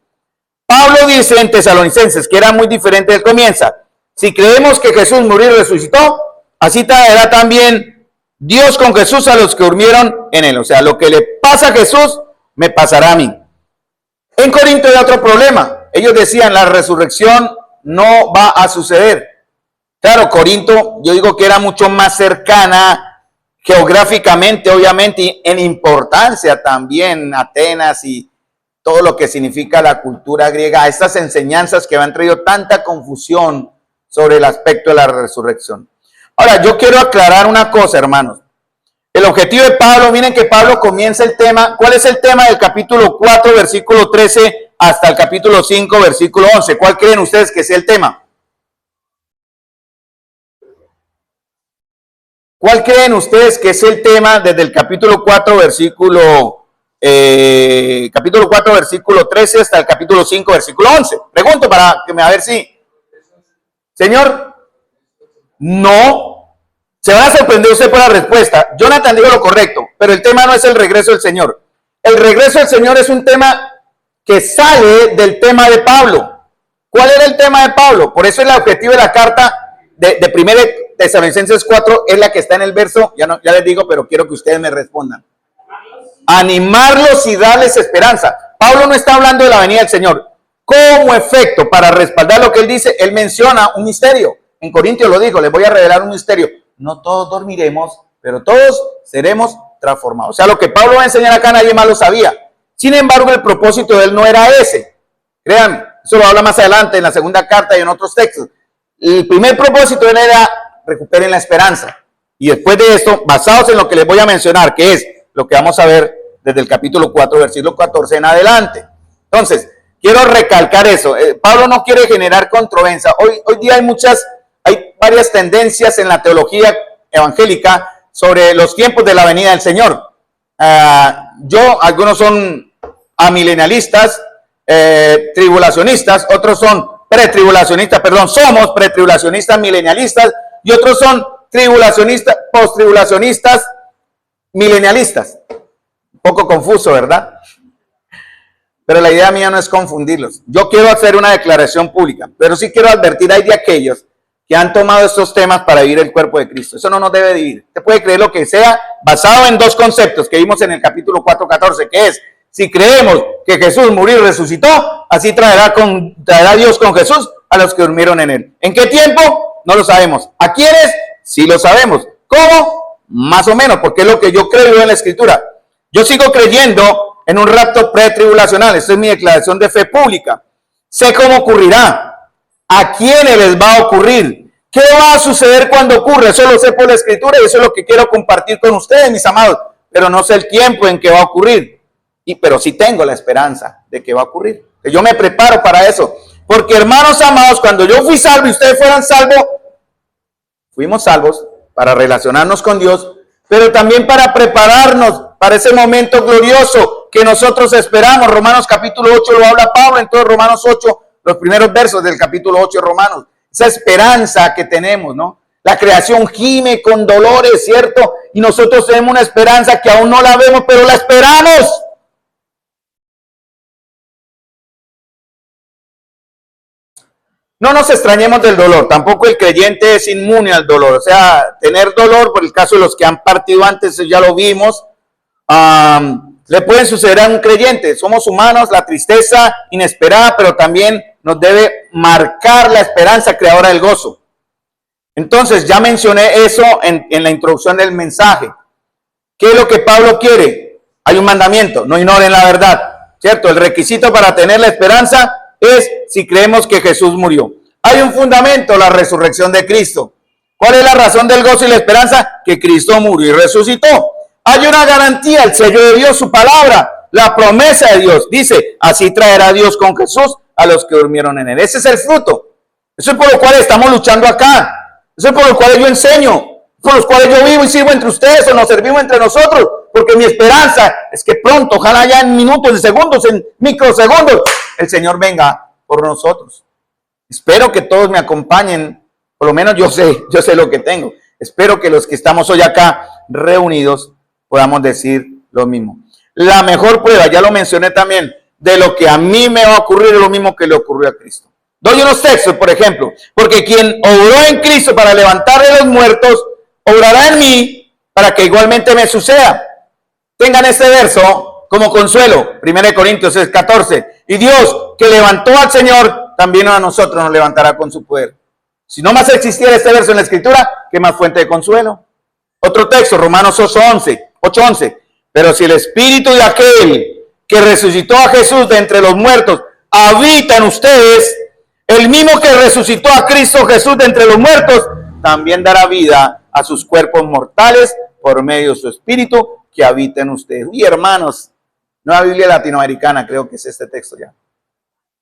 Pablo dice en Tesalonicenses, que era muy diferente del comienza, si creemos que Jesús murió y resucitó, así traerá también Dios con Jesús a los que durmieron en él. O sea, lo que le pasa a Jesús me pasará a mí. En Corinto hay otro problema. Ellos decían, la resurrección no va a suceder. Claro, Corinto, yo digo que era mucho más cercana geográficamente, obviamente, y en importancia también, Atenas y todo lo que significa la cultura griega, estas enseñanzas que han traído tanta confusión sobre el aspecto de la resurrección. Ahora, yo quiero aclarar una cosa, hermanos. El objetivo de Pablo, miren que Pablo comienza el tema. ¿Cuál es el tema del capítulo 4, versículo 13 hasta el capítulo 5, versículo 11? ¿Cuál creen ustedes que sea el tema? ¿Cuál creen ustedes que es el tema desde el capítulo 4, versículo 13 hasta el capítulo 5, versículo 11? Pregunto para que me a ver si... Señor, no. Se va a sorprender usted por la respuesta. Jonathan dijo lo correcto, pero el tema no es el regreso del Señor. El regreso del Señor es un tema que sale del tema de Pablo. ¿Cuál era el tema de Pablo? Por eso el objetivo de la carta de 1 Tesalonicenses 4 es la que está en el verso, ya les digo, pero quiero que ustedes me respondan. Animarlos y darles esperanza. Pablo no está hablando de la venida del Señor. Como efecto, para respaldar lo que él dice, él menciona un misterio. En Corintios lo dijo, les voy a revelar un misterio. No todos dormiremos, pero todos seremos transformados. O sea, lo que Pablo va a enseñar acá nadie más lo sabía. Sin embargo, el propósito de él no era ese. Créanme, eso lo habla más adelante en la segunda carta y en otros textos. El primer propósito de él era recuperen la esperanza. Y después de esto, basados en lo que les voy a mencionar, que es lo que vamos a ver desde el capítulo 4, versículo 14 en adelante. Entonces, quiero recalcar eso. Pablo no quiere generar controversia. Hoy día hay varias tendencias en la teología evangélica sobre los tiempos de la venida del Señor. Algunos son amilenialistas, tribulacionistas, otros son pretribulacionistas, somos pretribulacionistas milenialistas, y otros son tribulacionistas, posttribulacionistas, milenialistas. Un poco confuso, ¿verdad? Pero la idea mía no es confundirlos. Yo quiero hacer una declaración pública, pero sí quiero advertir, hay de aquellos que han tomado estos temas para vivir el cuerpo de Cristo. Eso no nos debe dividir. Usted puede creer lo que sea, basado en dos conceptos que vimos en el capítulo 4:14, que es, si creemos que Jesús murió y resucitó, así traerá Dios con Jesús a los que durmieron en él. ¿En qué tiempo? No lo sabemos. ¿A quiénes? Sí lo sabemos. ¿Cómo? Más o menos, porque es lo que yo creo en la Escritura. Yo sigo creyendo en un rapto pretribulacional. Esta es mi declaración de fe pública. Sé cómo ocurrirá. ¿A quiénes les va a ocurrir? ¿Qué va a suceder cuando ocurra? Eso lo sé por la Escritura y eso es lo que quiero compartir con ustedes, mis amados. Pero no sé el tiempo en que va a ocurrir. Pero sí tengo la esperanza de que va a ocurrir. Que yo me preparo para eso. Porque, hermanos amados, cuando yo fui salvo y ustedes fueran salvos, fuimos salvos para relacionarnos con Dios, pero también para prepararnos para ese momento glorioso que nosotros esperamos. Romanos capítulo 8 lo habla Pablo, en todo Romanos 8, los primeros versos del capítulo 8 de Romanos. Esa esperanza que tenemos, ¿no? La creación gime con dolores, ¿cierto? Y nosotros tenemos una esperanza que aún no la vemos, pero la esperamos. No nos extrañemos del dolor, tampoco el creyente es inmune al dolor. O sea, tener dolor, por el caso de los que han partido antes, ya lo vimos, le pueden suceder a un creyente. Somos humanos, la tristeza inesperada, pero también nos debe marcar la esperanza creadora del gozo. Entonces, ya mencioné eso en la introducción del mensaje. ¿Qué es lo que Pablo quiere? Hay un mandamiento, no ignoren la verdad, ¿cierto? El requisito para tener la esperanza es si creemos que Jesús murió. Hay un fundamento, la resurrección de Cristo. ¿Cuál es la razón del gozo y la esperanza? Que Cristo murió y resucitó. Hay una garantía, el sello de Dios, su palabra, la promesa de Dios. Dice, así traerá Dios con Jesús a los que durmieron en él. Ese es el fruto. Eso es por lo cual estamos luchando acá. Eso es por lo cual yo enseño. Por los cuales yo vivo y sirvo entre ustedes o nos servimos entre nosotros. Porque mi esperanza es que pronto, ojalá ya en minutos, en segundos, en microsegundos, el Señor venga por nosotros. Espero que todos me acompañen. Por lo menos yo sé lo que tengo. Espero que los que estamos hoy acá reunidos podamos decir lo mismo. La mejor prueba, ya lo mencioné también, de lo que a mí me va a ocurrir es lo mismo que le ocurrió a Cristo. Doy unos textos, por ejemplo, porque quien obró en Cristo para levantar de los muertos, obrará en mí para que igualmente me suceda. Tengan este verso como consuelo, 1 Corintios 14. Y Dios, que levantó al Señor, también a nosotros nos levantará con su poder. Si no más existiera este verso en la Escritura, ¿qué más fuente de consuelo? Otro texto, Romanos 8:11. Pero si el espíritu de aquel que resucitó a Jesús de entre los muertos habita en ustedes, el mismo que resucitó a Cristo Jesús de entre los muertos, también dará vida a sus cuerpos mortales por medio de su espíritu que habita en ustedes. Y hermanos, Nueva Biblia Latinoamericana, creo que es este texto ya.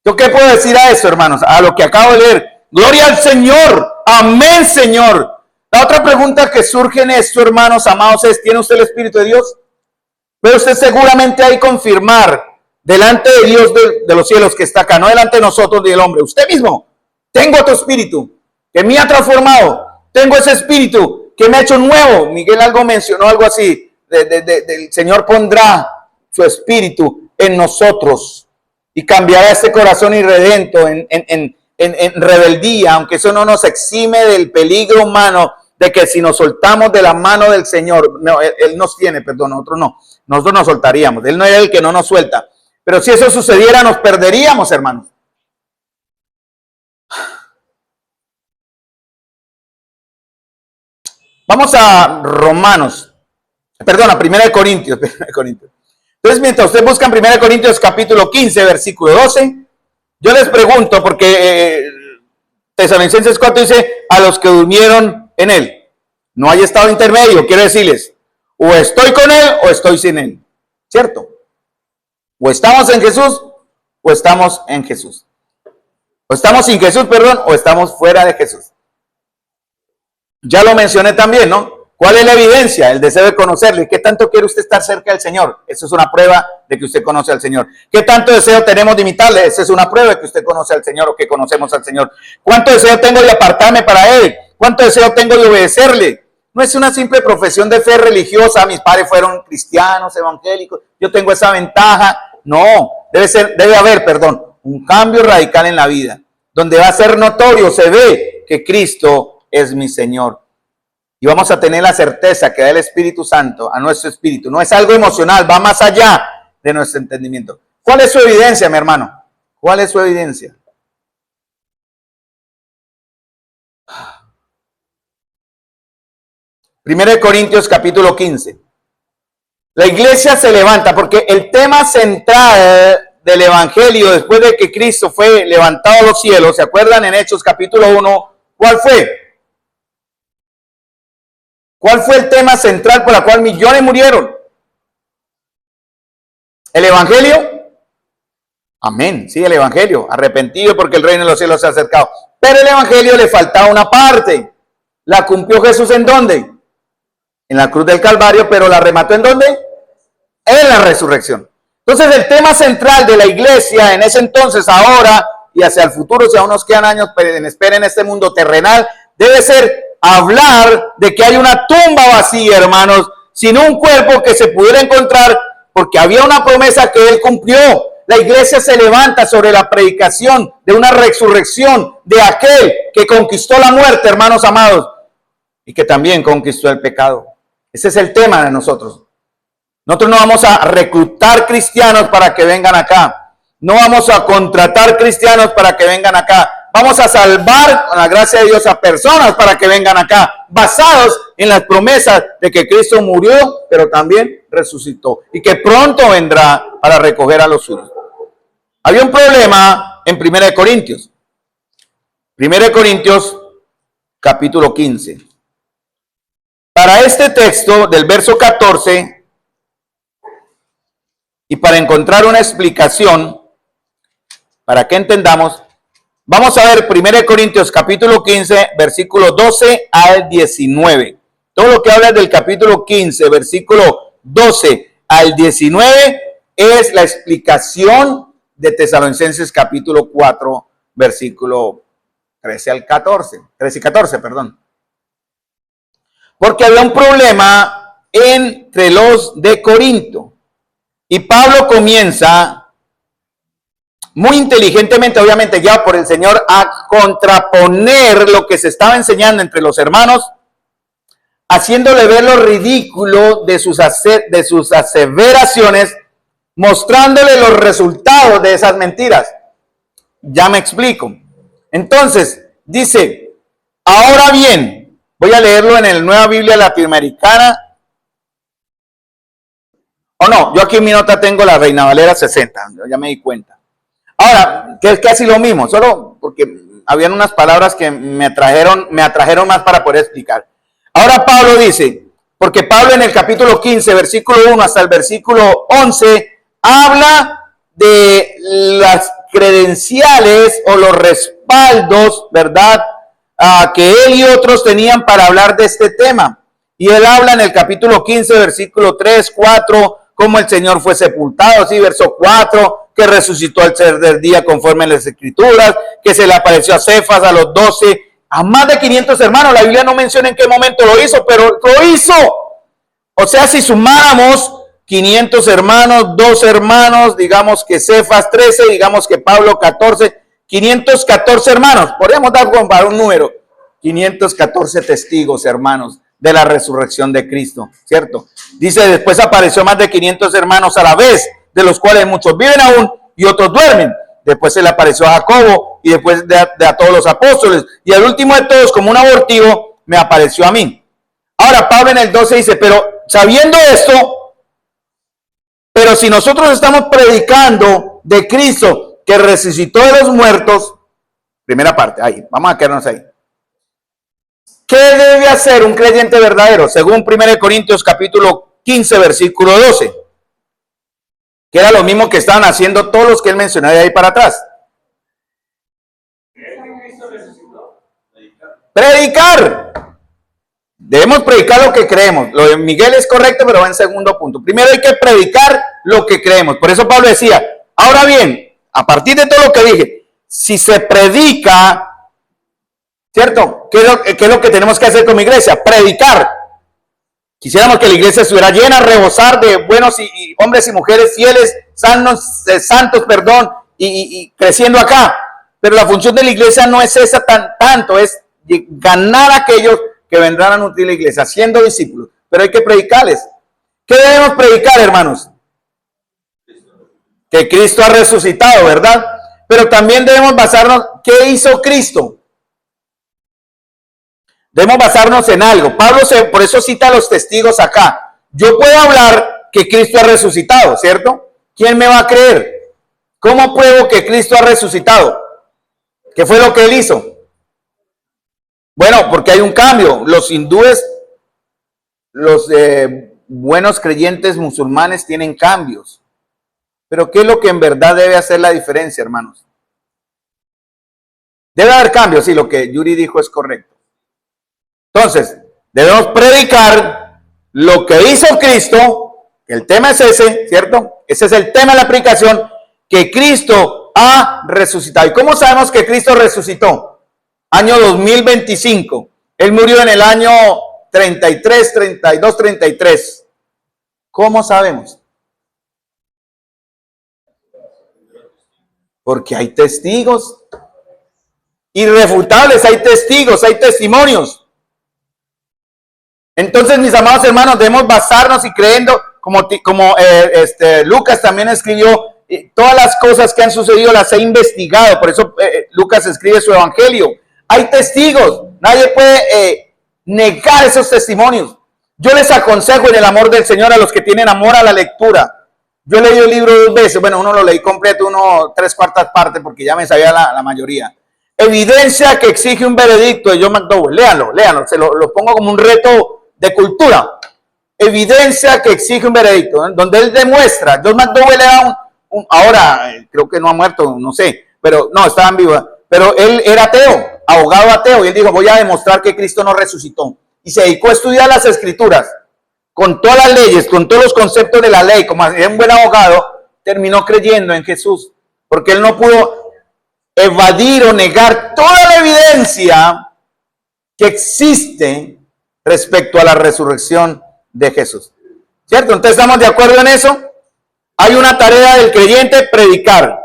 ¿Yo qué puedo decir a eso, hermanos? A lo que acabo de leer. Gloria al Señor. Amén, Señor. La otra pregunta que surge en esto, hermanos amados, es: ¿tiene usted el Espíritu de Dios? Pero usted seguramente hay que confirmar delante de Dios de los cielos que está acá, no delante de nosotros ni del hombre. Usted mismo: tengo tu Espíritu que me ha transformado. Tengo ese Espíritu que me ha hecho nuevo. Miguel algo mencionó, algo así. El Señor pondrá su Espíritu en nosotros y cambiará este corazón irredento en rebeldía, aunque eso no nos exime del peligro humano de que si nos soltamos de la mano del Señor, no, Él nos tiene, perdón, nosotros no, nosotros nos soltaríamos. Él no es el que no nos suelta. Pero si eso sucediera, nos perderíamos, hermanos. Vamos a Romanos, perdón, a 1 Corintios. Entonces, mientras ustedes buscan 1 Corintios capítulo 15, versículo 12, yo les pregunto, porque Tesalonicenses 4 dice: a los que durmieron en él. No hay estado intermedio, quiero decirles, o estoy con él o estoy sin él, ¿cierto? O estamos en Jesús o estamos en Jesús. O estamos sin Jesús, perdón, o estamos fuera de Jesús. Ya lo mencioné también, ¿no? ¿Cuál es la evidencia? El deseo de conocerle. ¿Qué tanto quiere usted estar cerca del Señor? Eso es una prueba de que usted conoce al Señor. ¿Qué tanto deseo tenemos de imitarle? Esa es una prueba de que usted conoce al Señor o que conocemos al Señor. ¿Cuánto deseo tengo de apartarme para Él? ¿Cuánto deseo tengo de obedecerle? No es una simple profesión de fe religiosa. Mis padres fueron cristianos, evangélicos. Yo tengo esa ventaja. No, debe haber, un cambio radical en la vida, donde va a ser notorio, se ve que Cristo es mi Señor. Y vamos a tener la certeza que da el Espíritu Santo a nuestro espíritu. No es algo emocional, va más allá de nuestro entendimiento. ¿Cuál es su evidencia, mi hermano? ¿Cuál es su evidencia? Primero de Corintios capítulo 15. La iglesia se levanta porque el tema central del evangelio después de que Cristo fue levantado a los cielos, ¿se acuerdan en Hechos capítulo 1? ¿Cuál fue? ¿Cuál fue el tema central por el cual millones murieron? ¿El evangelio? Amén, sí, el evangelio. Arrepentido porque el reino de los cielos se ha acercado. Pero el evangelio le faltaba una parte. ¿La cumplió Jesús en dónde? En la cruz del Calvario, pero ¿la remató en dónde? En la resurrección. Entonces el tema central de la iglesia en ese entonces, ahora y hacia el futuro, si aún nos quedan años en espera en este mundo terrenal, debe ser hablar de que hay una tumba vacía, hermanos, sin un cuerpo que se pudiera encontrar, porque había una promesa que Él cumplió. La iglesia se levanta sobre la predicación de una resurrección de aquel que conquistó la muerte, hermanos amados, y que también conquistó el pecado. Ese es el tema de nosotros. Nosotros no vamos a reclutar cristianos para que vengan acá. No vamos a contratar cristianos para que vengan acá. Vamos a salvar, con la gracia de Dios, a personas para que vengan acá, basados en las promesas de que Cristo murió, pero también resucitó, y que pronto vendrá para recoger a los suyos. Había un problema en 1 Corintios. 1 Corintios, capítulo 15. Para este texto, del verso 14, y para encontrar una explicación, para que entendamos, vamos a ver 1 Corintios capítulo 15, versículo 12 al 19. Todo lo que habla del capítulo 15, versículo 12 al 19, es la explicación de Tesalonicenses capítulo 4, versículo 13 al 14. 13 y 14, perdón. Porque había un problema entre los de Corinto. Y Pablo comienza muy inteligentemente, obviamente ya por el Señor, a contraponer lo que se estaba enseñando entre los hermanos, haciéndole ver lo ridículo de sus aseveraciones, mostrándole los resultados de esas mentiras. Ya me explico. Entonces, dice: ahora bien, Voy a leerlo en el Nueva Biblia Latinoamericana. O no, yo aquí en mi nota tengo la Reina Valera 60, ya me di cuenta. Ahora, que es casi lo mismo, solo porque habían unas palabras que me atrajeron más para poder explicar. Ahora Pablo dice, porque Pablo en el capítulo 15, versículo 1 hasta el versículo 11, habla de las credenciales o los respaldos, ¿verdad?, que él y otros tenían para hablar de este tema. Y él habla en el capítulo 15, versículo 3, 4, cómo el Señor fue sepultado, sí, verso 4, que resucitó al tercer día conforme a las Escrituras, que se le apareció a Cefas, a los 12, a más de 500 hermanos. La Biblia no menciona en qué momento lo hizo, pero lo hizo. O sea, si sumáramos 500 hermanos, 2 hermanos, digamos que Cefas 13, digamos que Pablo 14, 514 hermanos, podríamos dar para un número, 514 testigos, hermanos, de la resurrección de Cristo, ¿cierto? Dice, después apareció más de 500 hermanos a la vez, de los cuales muchos viven aún y otros duermen. Después se le apareció a Jacobo y después de a todos los apóstoles. Y al último de todos, como un abortivo, me apareció a mí. Ahora Pablo en el 12 dice, pero sabiendo esto, pero si nosotros estamos predicando de Cristo que resucitó de los muertos, primera parte, ahí, vamos a quedarnos ahí. ¿Qué debe hacer un creyente verdadero? Según 1 Corintios capítulo 15, versículo 12. Que era lo mismo que estaban haciendo todos los que él mencionó de ahí para atrás. Predicar. Debemos predicar lo que creemos. Lo de Miguel es correcto, pero va en segundo punto. Primero hay que predicar lo que creemos. Por eso Pablo decía, ahora bien, a partir de todo lo que dije, si se predica, ¿cierto? ¿Qué es lo que tenemos que hacer como iglesia? Predicar. Quisiéramos que la iglesia estuviera llena, rebosar de buenos y hombres y mujeres fieles, santos, y creciendo acá. Pero la función de la iglesia no es esa tanto, es ganar a aquellos que vendrán a nutrir la iglesia, siendo discípulos. Pero hay que predicarles. ¿Qué debemos predicar, hermanos? Que Cristo ha resucitado, ¿verdad? Pero también debemos basarnos, ¿qué hizo Cristo? Debemos basarnos en algo. Pablo por eso cita a los testigos acá. Yo puedo hablar que Cristo ha resucitado, ¿cierto? ¿Quién me va a creer? ¿Cómo pruebo que Cristo ha resucitado? ¿Qué fue lo que él hizo? Bueno, porque hay un cambio. Los hindúes, los buenos creyentes musulmanes tienen cambios. Pero ¿qué es lo que en verdad debe hacer la diferencia, hermanos? Debe haber cambios, sí, lo que Yuri dijo es correcto. Entonces, debemos predicar lo que hizo Cristo, que el tema es ese, ¿cierto? Ese es el tema de la predicación, que Cristo ha resucitado. ¿Y cómo sabemos que Cristo resucitó? Año 2025. Él murió en el año 33, 32, 33. ¿Cómo sabemos? Porque hay testigos irrefutables, hay testigos, hay testimonios. Entonces, mis amados hermanos, debemos basarnos y creyendo, como Lucas también escribió, todas las cosas que han sucedido las he investigado. Por eso Lucas escribe su evangelio. Hay testigos, nadie puede negar esos testimonios. Yo les aconsejo en el amor del Señor a los que tienen amor a la lectura. Yo he leído el libro 2 veces, bueno, uno lo leí completo, uno 3/4 partes, porque ya me sabía la mayoría. Evidencia que exige un veredicto de John McDowell. Léanlo, se lo pongo como un reto de cultura. Evidencia que exige un veredicto, ¿eh? Donde él demuestra, John McDowell era ahora creo que no ha muerto, no sé, pero no, estaba en vivo, pero él era ateo, abogado ateo, y él dijo, voy a demostrar que Cristo no resucitó, y se dedicó a estudiar las escrituras, con todas las leyes, con todos los conceptos de la ley, como era un buen abogado, terminó creyendo en Jesús, porque él no pudo evadir o negar toda la evidencia que existe respecto a la resurrección de Jesús, ¿cierto? Entonces, ¿estamos de acuerdo en eso? Hay una tarea del creyente, predicar.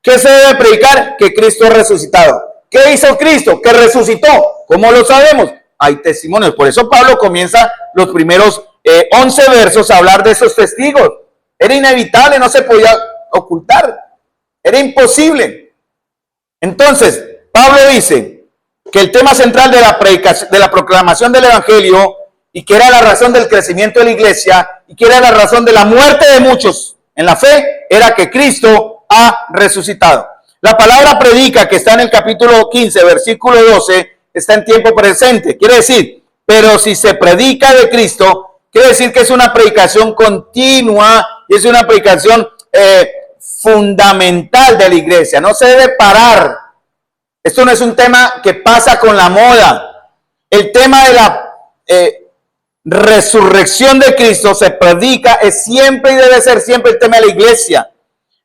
¿Qué se debe predicar? Que Cristo ha resucitado. ¿Qué hizo Cristo? Que resucitó. ¿Cómo lo sabemos? Hay testimonios. Por eso Pablo comienza los primeros 11 versos a hablar de esos testigos. Era inevitable, no se podía ocultar. Era imposible. Entonces, Pablo dice, que el tema central de la predicación, de la proclamación del evangelio, y que era la razón del crecimiento de la iglesia, y que era la razón de la muerte de muchos en la fe, era que Cristo ha resucitado. La palabra predica, que está en el capítulo 15, versículo 12, está en tiempo presente. Quiere decir, pero si se predica de Cristo, quiere decir que es una predicación continua, y es una predicación fundamental de la iglesia. No se debe parar. Esto no es un tema que pasa con la moda. El tema de la resurrección de Cristo se predica, es siempre y debe ser siempre el tema de la iglesia.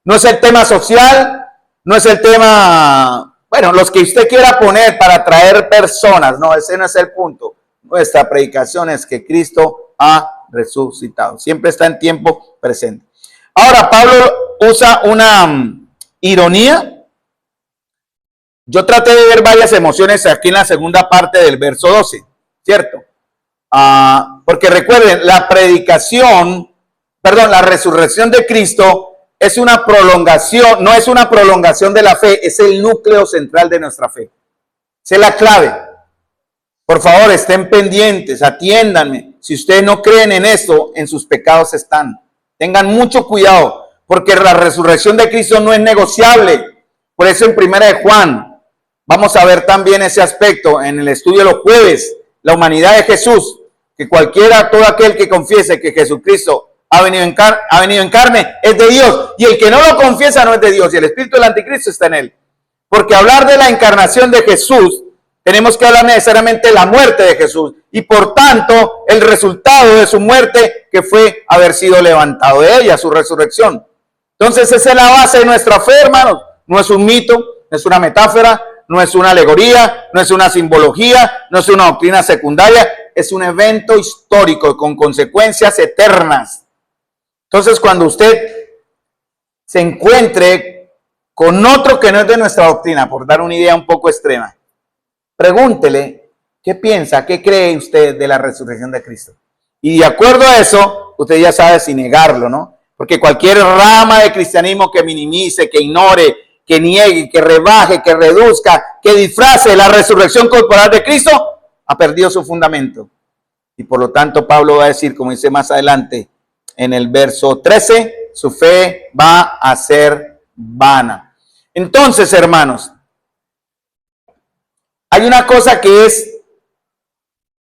No es el tema social, no es el tema, bueno, los que usted quiera poner para atraer personas. No, ese no es el punto. Nuestra predicación es que Cristo ha resucitado. Siempre está en tiempo presente. Ahora, Pablo usa una ironía. Yo traté de ver varias emociones aquí en la segunda parte del verso 12, ¿cierto? Porque recuerden, la resurrección de Cristo es una prolongación, no es una prolongación de la fe, es el núcleo central de nuestra fe. Esa es la clave. Por favor, estén pendientes, atiéndanme. Si ustedes no creen en esto, en sus pecados están. Tengan mucho cuidado, porque la resurrección de Cristo no es negociable. Por eso en Primera de Juan, vamos a ver también ese aspecto en el estudio de los jueves, la humanidad de Jesús, que todo aquel que confiese que Jesucristo ha venido en carne, es de Dios, y el que no lo confiesa no es de Dios, y el espíritu del anticristo está en él. Porque hablar de la encarnación de Jesús, tenemos que hablar necesariamente de la muerte de Jesús, y por tanto, el resultado de su muerte, que fue haber sido levantado de ella, su resurrección. Entonces, esa es la base de nuestra fe, hermanos. No es un mito, no es una metáfora, no es una alegoría, no es una simbología, no es una doctrina secundaria, es un evento histórico con consecuencias eternas. Entonces, cuando usted se encuentre con otro que no es de nuestra doctrina, por dar una idea un poco extrema, pregúntele qué piensa, qué cree usted de la resurrección de Cristo. Y de acuerdo a eso, usted ya sabe si negarlo, ¿no? Porque cualquier rama de cristianismo que minimice, que ignore, que niegue, que rebaje, que reduzca, que disfrace la resurrección corporal de Cristo, ha perdido su fundamento. Y por lo tanto, Pablo va a decir, como dice más adelante, en el verso 13, su fe va a ser vana. Entonces, hermanos, hay una cosa que es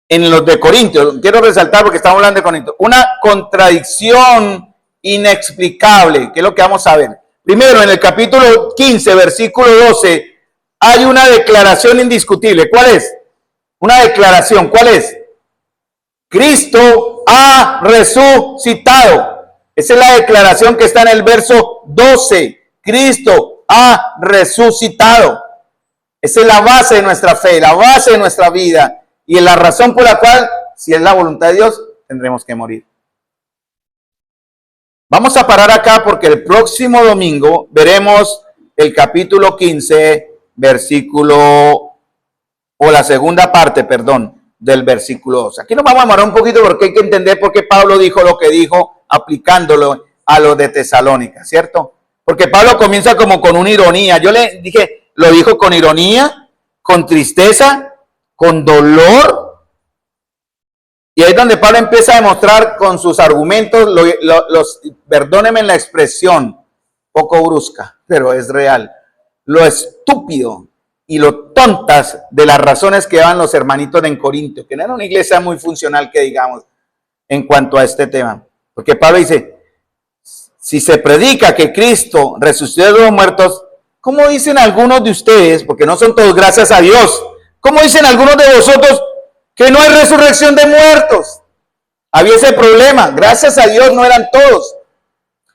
en los de Corintios, quiero resaltar porque estamos hablando de Corintios, una contradicción inexplicable, que es lo que vamos a ver. Primero, en el capítulo 15, versículo 12, hay una declaración indiscutible. ¿Cuál es? Una declaración, ¿cuál es? Cristo ha resucitado. Esa es la declaración que está en el verso 12. Cristo ha resucitado. Esa es la base de nuestra fe, la base de nuestra vida. Y es la razón por la cual, si es la voluntad de Dios, tendremos que morir. Vamos a parar acá porque el próximo domingo veremos el capítulo 15, versículo, o la segunda parte, perdón, del versículo 2. Aquí nos vamos a amarrar un poquito porque hay que entender por qué Pablo dijo lo que dijo, aplicándolo a los de Tesalónica, ¿cierto? Porque Pablo comienza como con una ironía. Yo le dije, lo dijo con ironía, con tristeza, con dolor. Y ahí es donde Pablo empieza a demostrar con sus argumentos, perdónenme la expresión, poco brusca, pero es real, lo estúpido y lo tontas de las razones que daban los hermanitos en Corinto, que no era una iglesia muy funcional, que digamos, en cuanto a este tema. Porque Pablo dice, si se predica que Cristo resucitó de los muertos, ¿cómo dicen algunos de ustedes, porque no son todos, gracias a Dios, cómo dicen algunos de vosotros que no hay resurrección de muertos? Había ese problema, gracias a Dios no eran todos.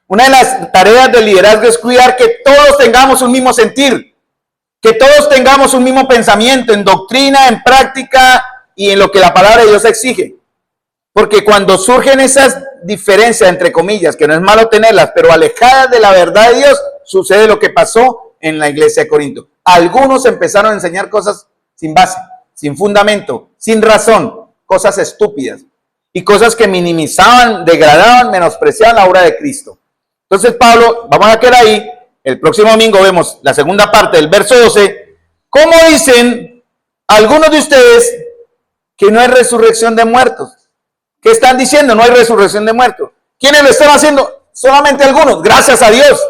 Una de las tareas del liderazgo es cuidar que todos tengamos un mismo sentir, que todos tengamos un mismo pensamiento en doctrina, en práctica y en lo que la palabra de Dios exige. Porque cuando surgen esas diferencias, entre comillas, que no es malo tenerlas, pero alejadas de la verdad de Dios, sucede lo que pasó en la iglesia de Corinto. Algunos empezaron a enseñar cosas sin base, sin fundamento, sin razón, cosas estúpidas y cosas que minimizaban, degradaban, menospreciaban la obra de Cristo. Entonces Pablo, vamos a quedar ahí, el próximo domingo vemos la segunda parte del verso 12, cómo dicen algunos de ustedes que no hay resurrección de muertos. ¿Qué están diciendo? No hay resurrección de muertos. ¿Quiénes lo están haciendo? Solamente algunos, gracias a Dios.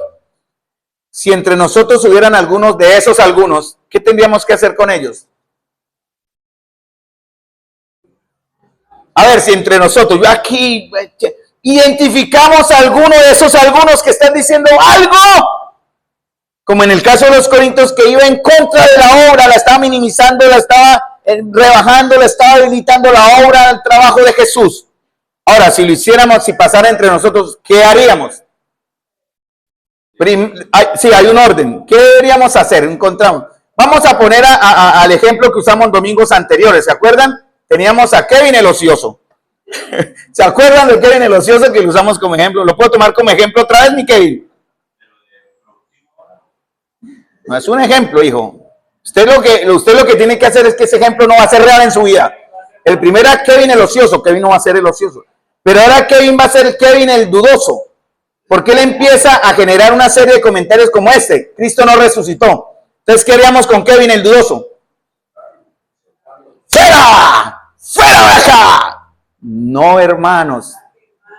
Si entre nosotros hubieran algunos de esos algunos, ¿qué tendríamos que hacer con ellos? A ver, si entre nosotros, yo aquí, identificamos a alguno de esos algunos que están diciendo algo, como en el caso de los corintios, que iba en contra de la obra, la estaba minimizando, la estaba rebajando, la estaba debilitando la obra, el trabajo de Jesús. Ahora, si lo hiciéramos, si pasara entre nosotros, ¿qué haríamos? Sí, hay un orden. ¿Qué deberíamos hacer? Encontramos. Vamos a poner al ejemplo que usamos domingos anteriores. ¿Se acuerdan? Teníamos a Kevin el ocioso. ¿Se acuerdan de Kevin el ocioso que lo usamos como ejemplo? ¿Lo puedo tomar como ejemplo otra vez, mi Kevin? No es un ejemplo, hijo. Usted lo que tiene que hacer es que ese ejemplo no va a ser real en su vida. El primero era Kevin el ocioso. Kevin no va a ser el ocioso. Pero ahora Kevin va a ser Kevin el dudoso. Porque él empieza a generar una serie de comentarios como este. Cristo no resucitó. Entonces, ¿qué haríamos con Kevin el dudoso? ¡Fuera! ¡Fuera de acá! No, hermanos.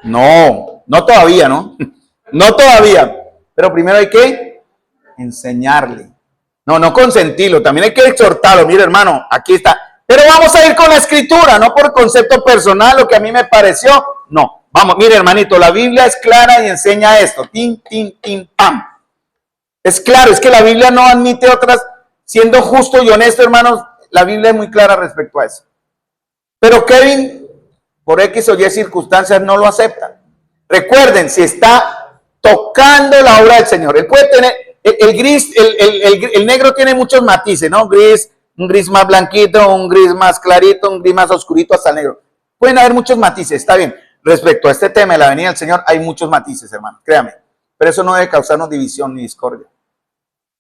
No todavía, ¿no? No todavía. Pero primero hay que enseñarle. No consentirlo. También hay que exhortarlo. Mira, hermano, aquí está. Pero vamos a ir con la escritura, no por concepto personal, lo que a mí me pareció. No. Vamos, mire, hermanito, la Biblia es clara y enseña esto. Tin, tin, tin, pam. Es claro, es que la Biblia no admite otras. Siendo justo y honesto, hermanos, la Biblia es muy clara respecto a eso. Pero Kevin, por X o Y circunstancias, no lo acepta. Recuerden, si está tocando la obra del Señor, él puede tener, el negro tiene muchos matices, ¿no? Un gris más blanquito, un gris más clarito, un gris más oscurito hasta el negro. Pueden haber muchos matices, está bien. Respecto a este tema de la venida del Señor, hay muchos matices, hermano, créame. Pero eso no debe causarnos división ni discordia.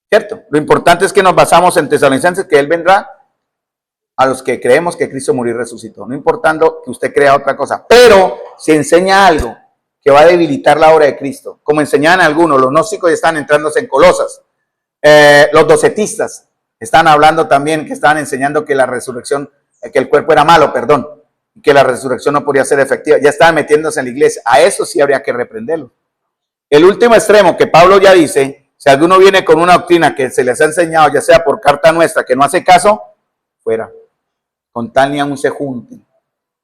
¿Cierto? Lo importante es que nos basamos en Tesalonicenses, que Él vendrá a los que creemos que Cristo murió y resucitó. No importando que usted crea otra cosa. Pero si enseña algo que va a debilitar la obra de Cristo, como enseñaban algunos, los gnósticos ya están entrándose en Colosas. Los docetistas están hablando también, que estaban enseñando que la resurrección, que el cuerpo era malo, perdón, que la resurrección no podía ser efectiva. Ya estaban metiéndose en la iglesia. A eso sí habría que reprenderlo. El último extremo que Pablo ya dice, si alguno viene con una doctrina que se les ha enseñado, ya sea por carta nuestra, que no hace caso, fuera. Con tal ni aún se junten.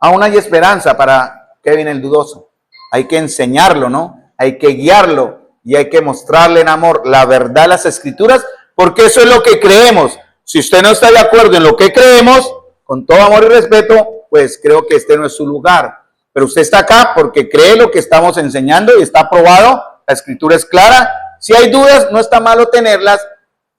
Aún hay esperanza para Kevin el dudoso. Hay que enseñarlo, ¿no? Hay que guiarlo y hay que mostrarle en amor la verdad de las escrituras, porque eso es lo que creemos. Si usted no está de acuerdo en lo que creemos, con todo amor y respeto, pues creo que este no es su lugar. Pero usted está acá porque cree lo que estamos enseñando y está aprobado. La escritura es clara. Si hay dudas, no está malo tenerlas.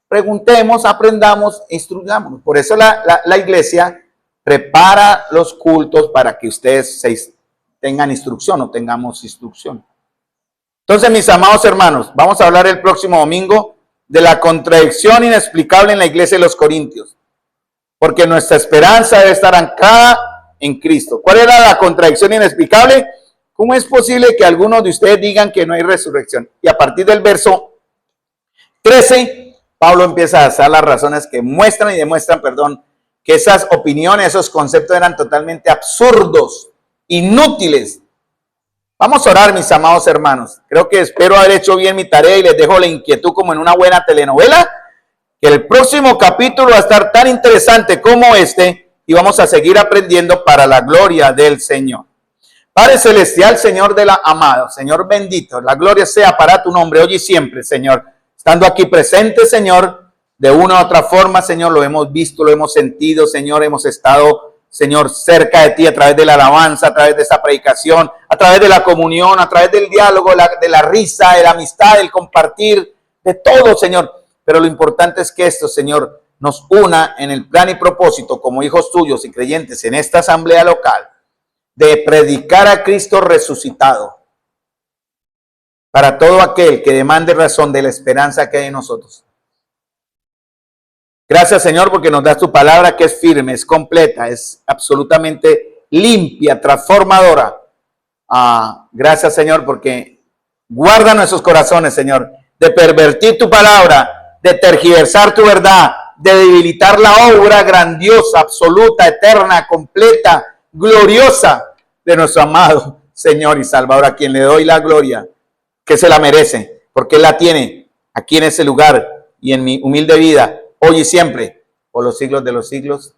Preguntemos, aprendamos, instruyámonos. Por eso la iglesia prepara los cultos para que ustedes tengan instrucción o tengamos instrucción. Entonces, mis amados hermanos, vamos a hablar el próximo domingo de la contradicción inexplicable en la iglesia de los Corintios. Porque nuestra esperanza debe estar anclada en Cristo. ¿Cuál era la contradicción inexplicable? ¿Cómo es posible que algunos de ustedes digan que no hay resurrección? Y a partir del verso 13, Pablo empieza a dar las razones que muestran y demuestran, que esas opiniones, esos conceptos eran totalmente absurdos, inútiles. Vamos a orar, mis amados hermanos. Creo que espero haber hecho bien mi tarea y les dejo la inquietud como en una buena telenovela, que el próximo capítulo va a estar tan interesante como este y vamos a seguir aprendiendo para la gloria del Señor. Padre Celestial, Señor de la amada, Señor bendito, la gloria sea para tu nombre hoy y siempre, Señor. Estando aquí presente, Señor, de una u otra forma, Señor, lo hemos visto, lo hemos sentido, Señor, hemos estado, Señor, cerca de ti a través de la alabanza, a través de esta predicación, a través de la comunión, a través del diálogo, de la risa, de la amistad, del compartir, de todo, Señor. Pero lo importante es que esto, Señor, nos una en el plan y propósito como hijos tuyos y creyentes en esta asamblea local, de predicar a Cristo resucitado para todo aquel que demande razón de la esperanza que hay en nosotros. Gracias, Señor, porque nos das tu palabra que es firme, es completa, es absolutamente limpia, transformadora. Gracias, Señor, porque guarda nuestros corazones, Señor, de pervertir tu palabra, de tergiversar tu verdad, de debilitar la obra grandiosa, absoluta, eterna, completa, gloriosa de nuestro amado Señor y Salvador, a quien le doy la gloria, que se la merece, porque Él la tiene aquí en ese lugar y en mi humilde vida, hoy y siempre, por los siglos de los siglos.